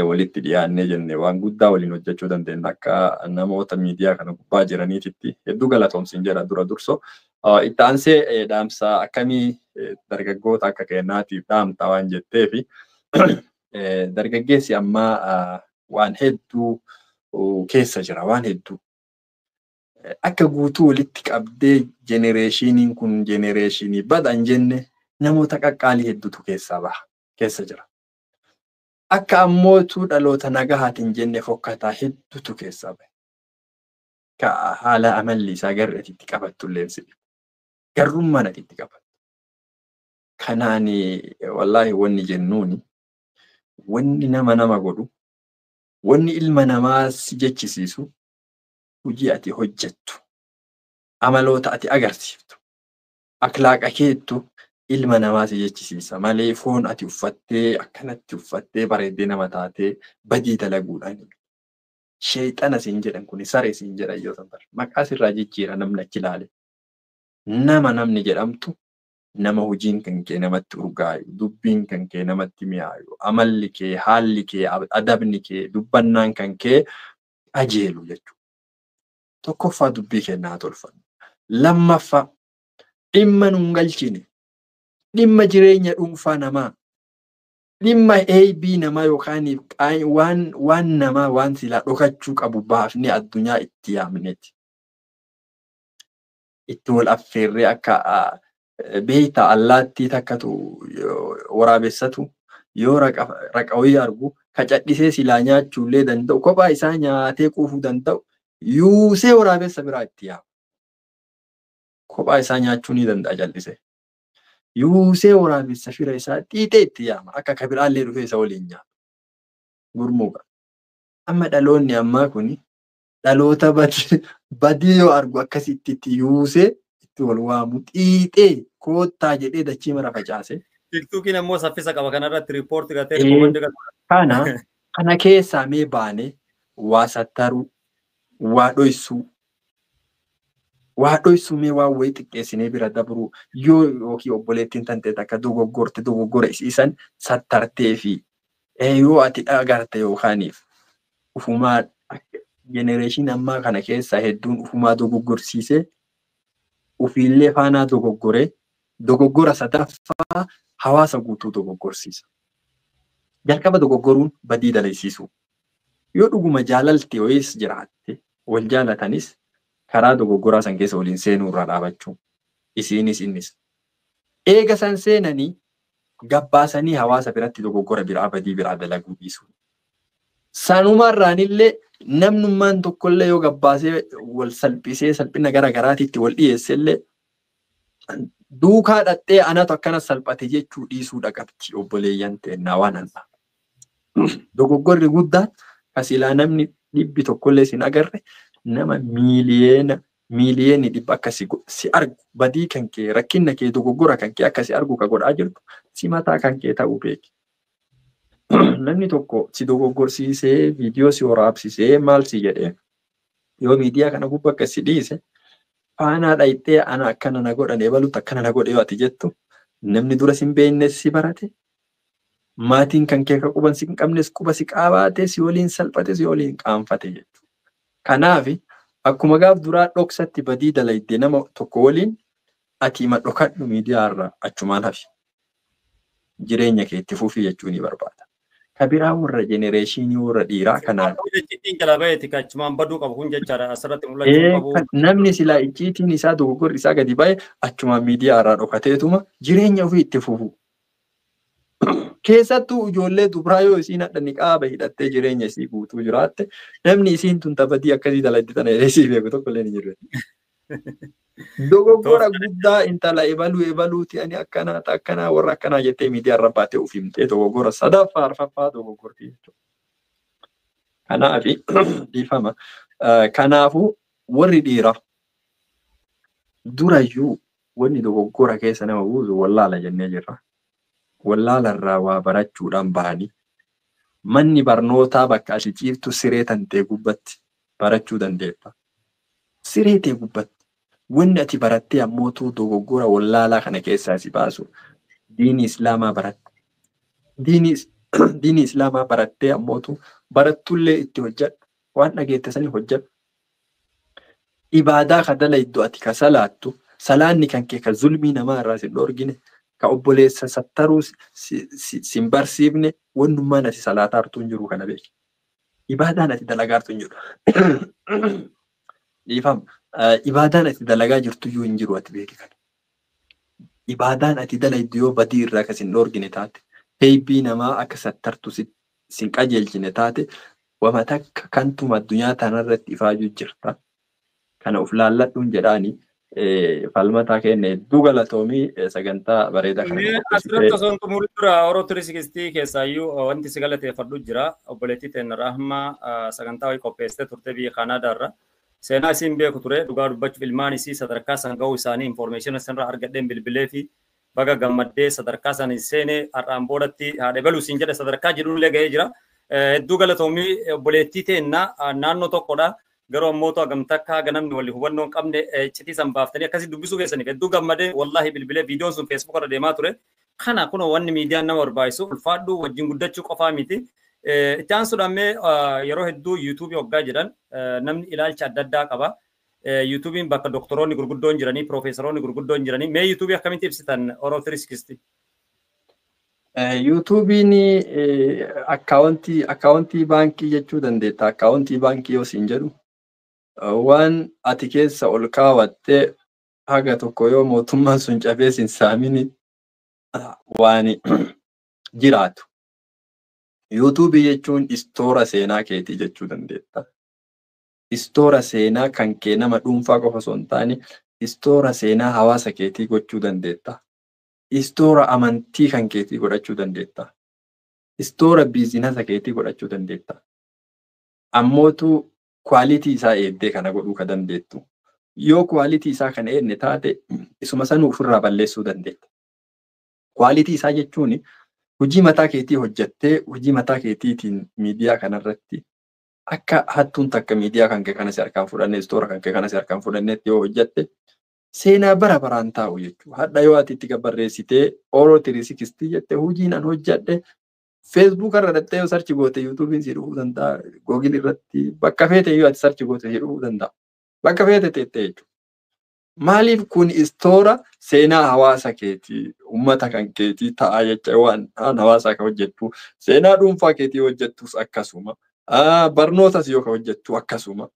Speaker 2: walitti dhiyaannee jenne waan guddaa waliin hojjechuu dandeenya akka namoota miidiyaa kana gubbaa jiraniititti hedduu galatoomsiin jedha dura durso. Itti aansee dhaamsa akkamii dargaggoota akka keenyaatiif dhaamta waan jetteefi dargaggeessi ammaa waan hedduu keessa jira waan hedduu. Akka guutuu walitti qabdee jenereeshiniin kun jenereeshinii badan jenne namoota qaqqaalii hedduutu keessa jira. Akka ammootu dhaloota nagahaatiin jenne fokkataa hedduutu keessaa bahe. Ka haala amalli isaa garreetitti qabattu illee garrummaan atitti qabattu. Kanaani wallahi wanni jennuuni wanni nama godhu wanni ilma namaa si jechisiisu hojii ati hojjettu amaloota ati agarsiiftu akhlaaqa keettu ilma namaa si jechisiisa malee foon ati uffattee akkanatti uffattee bareeddee nama taatee badii dalaguudhaan sheexana siin jedhan kun saree siin jedhan yoo ta'u maqaa sirraa jijjiira namni achi ilaale namni jedhamtu nama hojiin kan kee namatti urgaayu dubbiin kan kee namatti mi'aayu amalli kee haalli kee adabni kee dubbannaan kan kee ajeelu jechuudha. Tokkoffaa dubbii kennaa tolfannu. Lammaffaa dhimma nun galchine dhimma jireenya dhuunfaa namaa dhimma eebii namaa yookaan waan namaa waan silaa dhokachuu qabu baafnee addunyaa itti yaamneeti. Itti wal affeerree akka beeyta allaattii takkatu waraabessatu yoo raqawii argu kacadhisee silaa nyaachuullee danda'u kophaa isaa nyaatee quufuu danda'u yuusee waraabessa biraa itti yaama. Kophaa isaa nyaachuu ni danda'a jal'ise. Yuusee waraabessa fira isaa xiixee itti yaama akka kabiraallee dhufee isa waliin nyaatu. Gurmuuqa. Amma dhaloonni ammaa kuni dhaloota badii yoo argu akkasitti itti yuusee itti wal waamu xiixee koottaa jedhee dachii mara facaase.
Speaker 1: TikTokiin ammoo saffisa qaba kanarratti riippoorti gatee riikoomandi
Speaker 2: gata. Kana keessaa mee baane waa sattaruu waa dhoysuu mee waan wayii xiqqeessinee bira dabruu yoo yookiin obboleettiin tantee takka dogoggora isiisan sattartee fi yoo ati dhagarte yookaaniif ufumaa genereeshinii ammaa kana keessaa hedduun ufumaa dogoggorsiisee ufiillee faanaa dogoggora sadaffaa hawaasa guutuu dogoggorsiisa. Jalqaba dogoggoruun badii dalaysiisu. Yoo dhuguma jaalalti wayiis jiraatte wal jaalatanis karaa dogoggoraa san keessa waliin seenuu irraa dhaabachuu isiinis innis. Eega san seenanii gabbaasanii hawaasa biratti dogoggora biraa badii biraa dalaguu dhiisu. Sanumarraanillee namnummaan tokkollee yoo gabbaasee wal salphisee salphina gara garaatiitti wal dhiyeessellee duukaa dhattee anatu akkana salphate jechuu dhiisuu dhaqabti obboleeyyan teennaa waan hanna. Dogoggorri guddaan kasilaa namni dhibbi tokkollee sin agarre nama miiliyeeni dhibba akka si argu badii kan kee rakkina kee dogoggora kan kee akka si argu ka godhaa jirtu si mataa kan kee ta'uu beeki. Namni tokko si dogoggorsiisee viidiyoo si waraabsisee maal si jedhee yoo miidiyaa kana gubbaa akka si dhiise faanaa dhayitee ana akkana na godhan ebaluutti akkana na godhe yoo ati jettu namni dura sin beeknes si barate maatiin kan kee ka quban si hin qabnes quba si qaabaate si waliin salphate si waliin qaanfate jechuudha. Kanaaf akkuma gaaf duraa dhoksatti badii dalaytee nama tokko waliin ati hima dhokadhu miidiyaa irraa achumaan hafi jireenya kee itti fufii jechuu ni barbaada. Kabiraa warra jenereeshinii warra dhiiraa kanaan. Namni silaa icciitiin isaa dogoggorri isaa gadi ba'e achumaan miidiyaa irraa dhokateetuma jireenya ofii itti fufu. Keessattuu ijoollee dubaraa yoo isiin hadhanii qaaba hidhattee jireenya isii guutuu jiraatte namni isiin tun taphadii akkasii dalagdi tana isii beeku tokkollee ni jiru. Dogoggora guddaa intala ebaluuti ani akkanaa warra akkanaa jettee miidiyaa irra baatee of himtee dogoggora sadaffaa arfaffaa dogoggorti jechuudha. Kanaaf dhiifama. Kanaafuu warri dhiiraa durayyuu wanni dogoggora keessa nama buusu wallaala jennee jirra. Wallaala irraa waa barachuudhaan bahanii manni barnootaa bakka ati ciiftu siree tantee gubbatti barachuu dandeetta. Siree tee gubbatti wanni ati barattee ammootuu dogoggora wallaalaa kana keessaa si baasu diini islaamaa baratte. Diini islaamaa barattee ammootuu barattullee itti hojjedhu waan dhageette sanii hojjedhu. Ibaadaa kadala iddoo ati ka salaattu salaanni kan kee ka zulmii namaa irraa sin dhoorgine ka obboleessa sattaruu sin barsiifne wannummaan ati salaataa hartuu hin jiru kana beeki. Ibaadaan ati dalagaa hartuu hin jiru. Dhiifama. Ibaadaan ati dalagaa jirtu iyyuu hin jiru ati beeki kana. Ibaadaan ati dalaydu yoo badii irraa ka sin dhoorgine taate heebii namaa akka sattartu sin qajeelchine taate wama takka kantuma addunyaa tanarratti ifaajuu jirta. Kana of laalladhuun jedhaanii falmataa keenya hedduu galatoomii sagantaa bareedaa kana nu
Speaker 1: Asirratti
Speaker 2: qopheessite.
Speaker 1: osoo hin xumurin dura Oro 360 keessaayyuu wanti si galateeffadhu jira. Obboleettii teenya Rahmaa sagantaa wayii qopheessite turte biyya Kaanaadaarra. Seenaa isiin beeku ture dhugaa dubbachuuf ilmaan isii sadarkaa san ga'uu isaanii infoormeeshina sanarraa argadheen bilbilee fi baga gammaddee sadarkaa san seenee har'aan boodatti haadha baluu siin jedhe sadarkaa jedhullee ga'ee jira. Hedduu galatoomii obboleettii teenya naannoo tokkodha. Garuu ammoo agamtakka ganamni walii hubannoo hin qabne citii san baaftanii akkasii dubbisuu keessaniif hedduu gammadee wallahi bilbilee viidiyoon sun feesbuuk irra deemaa ture. Kana kun wanni miidiyaan nama barbaachisu ulfaadhu wajjin guddachuu qofaa miti. Itti aansuudhaan yeroo hedduu yuutuubii hoggaa jedhan namni ilaalcha adda addaa qaba. Yuutuubiin bakka doktoroonni gurguddoon jiranii, piroofeesaroonni gurguddoon jiranii. Mee yuutuubii akkamitti ibsitan Oro 360?
Speaker 2: yuutuubiin akkaawuntii baankii jechuu dandeetta. Akkaawuntii baankii yoo siin jedhu waan ati keessa ol kaawwattee haga tokko yoo mootummaan sun cabee sin saamini waan jiraatu. yuutuubii jechuun istoora seenaa keetii jechuu dandeetta. Istoora seenaa kan kee nama dhuunfaa qofa osoo hin taane istoora seenaa hawaasa keetii gochuu dandeetta. Istoora amantii kan keetii godhachuu dandeetta. Istoora biizinasa keetii godhachuu dandeetta. Ammootu kwaalitii isaa eeddee kana godhuu ka dandeettu. Yoo kwaalitii isaa kana eedne taate isuma sanuu ofirraa balleessuu dandeetta. Kwaalitii isaa jechuun hojii mataa keetii hojjattee hojii mataa keetiitiin miidiyaa kanarratti akka hattuun takka miidiyaa kan kee kana si harkaan fudhanne istoora kan kee kana si harkaan fudhanneetti yoo hojjatte seenaa bara baraan taa'u jechuudha. Hadha yoo ati itti gabarreessitee Oro 360 jette hojiin an hojjadhe Facebook irra dhattee yoo sarchi goote yuutuubiin si dhufuu danda'a. Googil irratti bakka feete yoo ati sarchi goote si dhufuu danda'a. Bakka feete teettee jechuudha. Maaliif kun istoora seenaa hawaasa keetii uummata kan keetii ta'a jecha waan hawaasa kan hojjettu seenaa dhuunfaa keetii hojjettus akkasuma barnootas yoo ka hojjettu akkasuma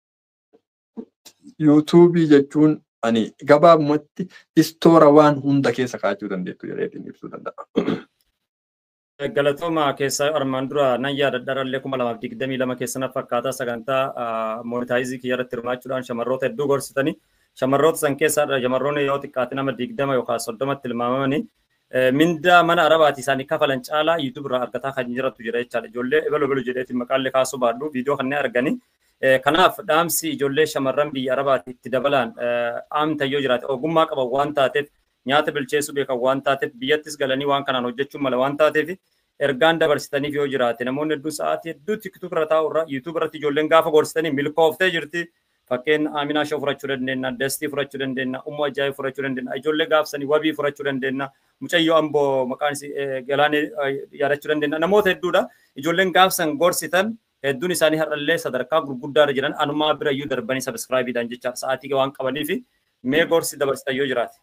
Speaker 2: yuutuubii jechuun ani gabaabumatti istoora waan hunda keessa kaa'achuu dandeettu jedheetiin ibsuu danda'a.
Speaker 1: Galatooma keessaa armaan dura nan yaadadharallee 2022 keessana fakkaataa sagantaa moonitaayizii kiyyarratti hirmaachuudhaan shamarroota hedduu gorsitanii shamarroota san keessaa shamarroonni yoo xiqqaate nama 20 yookaan 30 tilmaamamanii mindaa mana arabaati isaanii kafalan caalaa yuutuub irraa argataa kan jiratu jira jechaadha. Ijoollee ebelo jedheetiin maqaallee kaasuu baadhu viidiyoo kanneen arganii. Kanaaf dhaamsi ijoollee shamarran biyya arabaatti itti dabalaan amta yoo jiraate ogummaa qaban waan taateef nyaata bilcheessuu beekan waan taateef biyyattis galanii waan kanaan hojjechuun mala waan taateef ergaan dabarsitaniif yoo jiraate namoonni hedduu sa'aatii hedduu tiktok irra taa'u irra yuutuub irratti ijoolleen gaafa gorsitanii milkooftee jirti. Fakkeen Aminaa Shoo furachuu dandeenya, Dastii furachuu dandeenya, Ummu Ajaa'ib furachuu dandeenya, ijoollee gaafsanii Wabii furachuu dandeenya, Mucayyoo Amboo maqaan Galaanee yaadachuu dandeenya. Namoota hedduudha. Ijoolleen gaafsan gorsitan hedduun isaanii har'allee sadarkaa gurguddaa irra jiran anumaa bira iyyuu darbanii sabiskiraayibiidhaan jecha sa'aatii waan qabaniif mee gorsi dabarsitan yoo jiraate.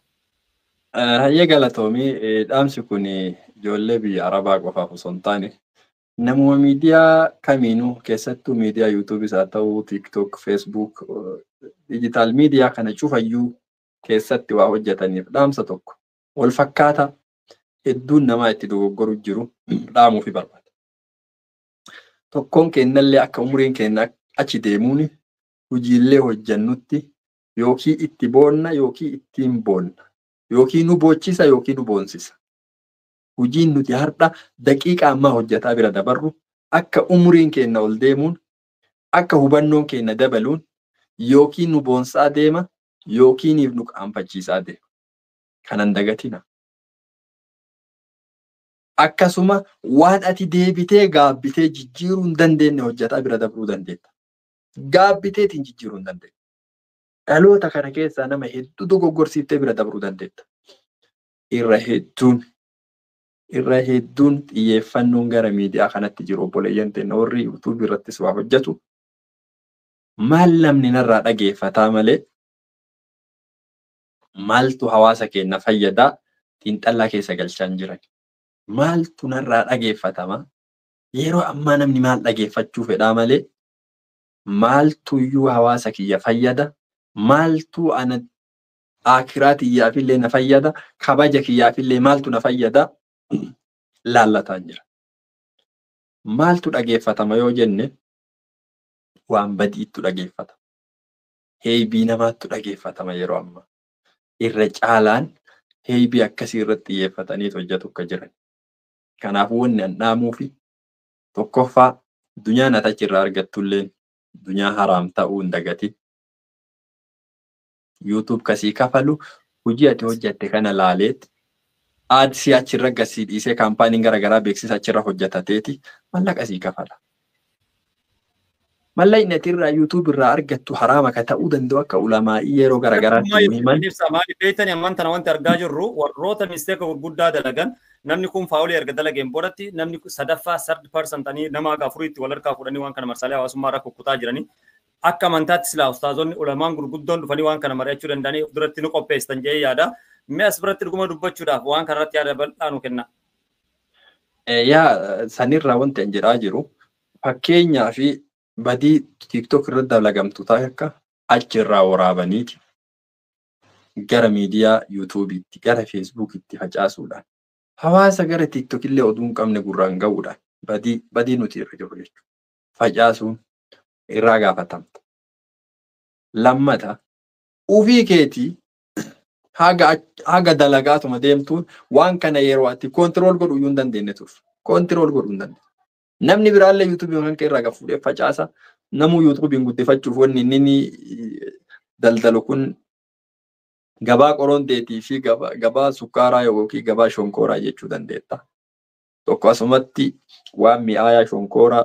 Speaker 2: Hayyee galatoomii dhaamsi kun ijoollee biyya Arabaa qofaaf osoo hin taane namuma miidiyaa kamiinuu keessattuu miidiyaa yuutuubis haa ta'u tiktok feesbuuk dijitaal miidiyaa kana cufayyuu keessatti waa hojjetaniif dhaamsa tokko wal fakkaata hedduun namaa itti dogoggoru jiru dhaamuufi barbaada. Tokkoon kennallee akka umuriin kenna achi deemuun hojiillee hojjannutti yookiin itti boonna yookiin ittiin boonna yookiin nu boochisa yookiin nu boonsisa. Hojiin nuti har'a daqiiqa ammaa hojjetaa bira dabarru akka umuriin kenna ol deemuun akka hubannoon kenna dabaluun yookiin nu boonsaa deema yookiin nu qaanfachiisaa deema. Kanan dagatina. Akkasuma waan ati deebitee gaabbitee jijjiiruu hin dandeenye hojjetaa bira dabruu dandeetta. Gaabbiteetiin jijjiiruu hin dandeenye. Dhaloota kana keessaa nama hedduu dogoggorsiiftee bira dabruu dandeetta. Irra hedduun xiyyeeffannoon gara miidiyaa kanatti jiru obboleeyyan teenya warri yuutuubii irrattis waa hojjetu. Maal namni narraa dhageeffataa malee maaltu hawaasa keenya fayyadaa xiinxallaa keessa galchaan jiran. Maaltu narraa dhageeffatama yeroo ammaa namni maal dhageeffachuu fedhaa malee maaltu iyyuu hawaasa kiyya fayyada maaltu ana akiraa kiyyaafillee na fayyada kabaja kiyyaafillee maaltu na fayyada laallataan jira. Maaltu dhageeffatama yoo jenne waan badiitu dhageeffatama. Heebii namaattu dhageeffatama yeroo ammaa. irra caalaan heebii akkasii irratti xiyyeeffatanii hojjetu akka jiran. Kanaafuu wanni an dhaamuu fi tokkoffaa dunyaan ati achirraa argattullee dunyaa haraam ta'uu hin dagatin. YouTube kasii kafalu hojii ati hojjette kana laaleet adsii achirra gasii dhiisee kaampaaniin garaagaraa beeksisa achirra hojjetateeti mallaqa sii kafala. Mallaqni ati irraa YouTube irraa argattu haraama ka ta'uu danda'u akka ulamaa'ii yeroo garaagaraatti himan.
Speaker 1: Maali beektanii ammaan tana wanti argaa jirru warroota misteeka gurguddaa dalagan namni kun faawulee erga dalageen boodatti namni sadaffaa third person tanii nama afuriitti wal harkaa fuudhanii waan kana marsaalee hawaasummaa irra kukkutaa jiranii. Akka amantaatti silaa ustaazonni ulamaan gurguddoon dhufanii waan kana mari'achuu danda'anii duratti nu qopheessan jedhee yaada. Mee as biratti dhuguma dubbachuudhaaf waan kanarratti yaada bal'aa nu kenna.
Speaker 2: Yaa sanirraa wanti an jedhaa jiru fakkeenyaa fi badii TikTok irratti dalagamtu ta'a akka achirraa waraabaniiti gara miidiyaa YouTube'itti gara Facebook'itti facaasuudhaan hawaasa gara TikTok illee oduu hin qabne gurraan ga'uudhaan badii nuti irra jiru jechuudha. Facaasuun irraa gaafatamta. Lammata ofii keetii haga dalagaatuma deemtuun waan kana yeroo ati koontirool godhuu hin dandeenye turre. Koontirool godhuu hin dandeenye. Namni biraallee YouTube kan kee irraa fuudhee facaasa. Namuu YouTube'n guddifachuuf wanni inni daldalu kun gabaa qoronteetii fi gabaa sukkaaraa yookiin gabaa shonkooraa jechuu dandeetta. Tokko asumatti waan mi'aayaa shonkooraa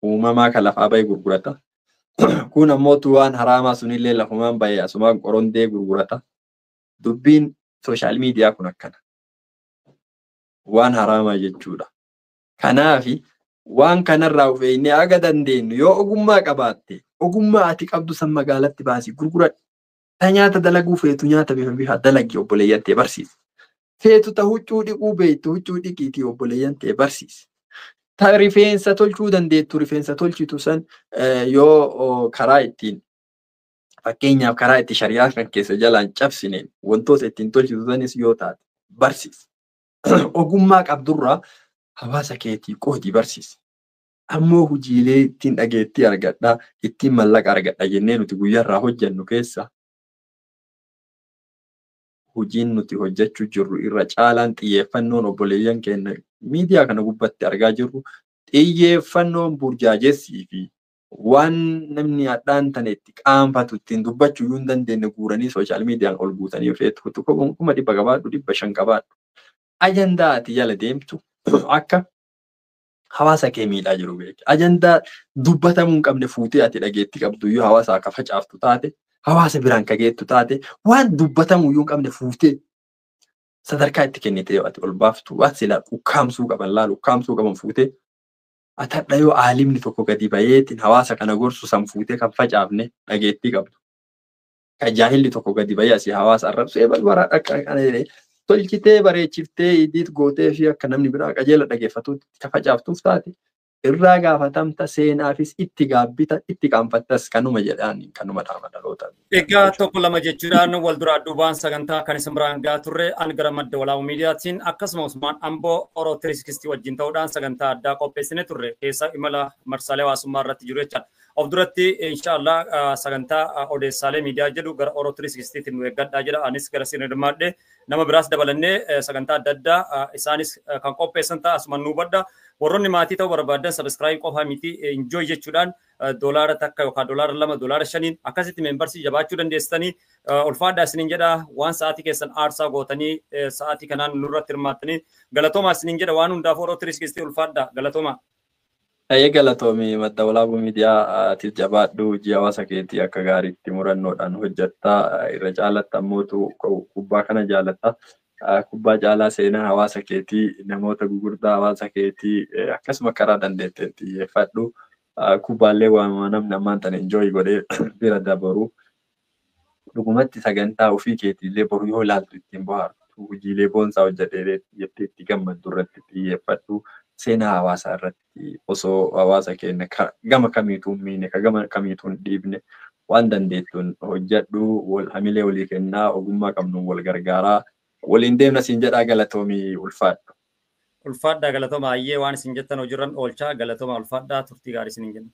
Speaker 2: uumamaa kan lafaa bahee gurgurata. Kun ammoo waan haraamaa sunillee lafumaan bahee asumaan qorontee gurgurata. Dubbiin sooshaal miidiyaa kun akkana. Waan haraamaa jechuudha. Kanaafi waan kanarraa ufeennee aga dandeenyu yoo ogummaa qabaatte ogummaa ati qabdu san magaalatti baasii gurguradhu. Ta nyaata dalaguu feetu nyaata bifa dalagii obboleeyyan ta'e barsiisi. Feetu ta huccuu dhiquu beektu huccuu dhiqiitii obboleeyyan ta'e barsiisi. Ta rifeensa tolchuu dandeettu rifeensa tolchitu san yoo karaa ittiin fakkeenyaaf karaa itti shari'aa kan keessa jalaan cabsineen wantoota ittiin tolchitu sanis yoo taate barsiisi. Ogummaa qabdurraa hawaasa keetii qoodii barsiisi. Ammoo hojiilee ittiin dhageettii argadhaa ittiin mallaqa argadha jennee nuti guyyaarraa hojjennu keessa hojiin nuti hojjechuu jirru irra caalaan xiyyeeffannoon obboleeyyan keenya miidiyaa kana gubbatti argaa jirru xiyyeeffannoon burjaajessii fi waan namni hadhaan tana itti qaanfatu ittiin dubbachuu yoo hin dandeenye guuranii sooshaal miidiyaan ol guutanii feetu kuma 100 qabaadhu 500 qabaadhu. Ajandaa ati jala deemtu akka hawaasa kee miidhaa jiru beeki. Ajandaa dubbatamuu hin qabne fuutee ati dhageetti qabdu yoo hawaasa akka facaaftu taate hawaasa biraan kageettu taate waan dubbatamuu yoo hin qabne fuutee sadarkaa itti kennite yoo ati ol baaftu waan silaa ukkaamsuu qaban laalu ukkaamsuu qaban fuutee atadha yoo aalimni tokko gadi bayeetiin hawaasa kana gorsu san fuutee kan facaafne dhageetti qabdu. Kan jaahilli tokko gadi bayee asii hawaasa arrabsu eebal baraa dhaqqa kana tolchitee bareechiftee idiit gootee fi akka namni biraa qajeela dhageeffatuutti ka facaaftuuf taate irraa gaafatamta seenaafis itti gaabbita itti qaanfattas kanuma jedhaan kanuma dhaama dhaloota.
Speaker 1: Egaa tokko lama jechuudhaan wal duraa duubaan sagantaa kan isin biraan gaa turre an gara madda walaabuu miidiyaatiin akkasuma Usmaan Amboo Oroo 360 wajjin ta'uudhaan sagantaa addaa qopheessine turre keessa imala marsaalee hawaasummaa irratti jiru jechaadha. Of duratti inshallah sagantaa odeessaalee miidiyaa jedhu gara Oroo 360 nu eeggadhaa jedha anis gara isin hirmaadhe nama biraas dabalannee sagantaa adda addaa isaanis kan qopheessan ta'a asuma nu badda. Warroonni maatii ta'uu barbaadan subscribe qofaa miti enjoy jechuudhaan doolaara takka yookaan doolaara 2 doolaara 5 akkasitti membersii jabaachuu dandeessanii ulfaadhaa isiniin jedha waan sa'aatii keessan aarsaa gootanii sa'aatii kanaan nurratti hirmaattanii galatoomaa isiniin jedha waan hundaaf Oroo 360 ulfaadhaa galatoomaa.
Speaker 2: Ayyee galatoomii madda walaabuu miidiyaa atiif jabaadhu hojii hawaasa keetii akka gaariitti murannoodhaan hojjettaa irra caalatta ammootu kubbaa kana jaalatta. Kubbaa caalaa seenaa hawaasa keetii namoota gurguddaa hawaasa keetii akkasuma karaa dandeetteen xiyyeeffadhu. Kubbaallee waan namni ammaan tana enjoy godhee bira dabaru. Dhugumatti sagantaa ofii keetiillee boru yoo ilaaltu ittiin bohaartu hojiilee boonsaa hojjetee jettee itti gammaddu irratti xiyyeeffadhu. Seenaa hawaasaa irratti osoo hawaasa keenya gama kamiituun miine gama kamiituun dhiibne waan dandeettuun hojjedhu hamilee walii kennaa ogummaa qabnuun wal gargaaraa waliin deemna siin jedhaa galatoomii ulfaadha.
Speaker 1: Ulfaadhaa galatooma ayyee waan isin jettan hojiirran oolchaa galatooma ulfaadhaa turtii gaarii isin jenna.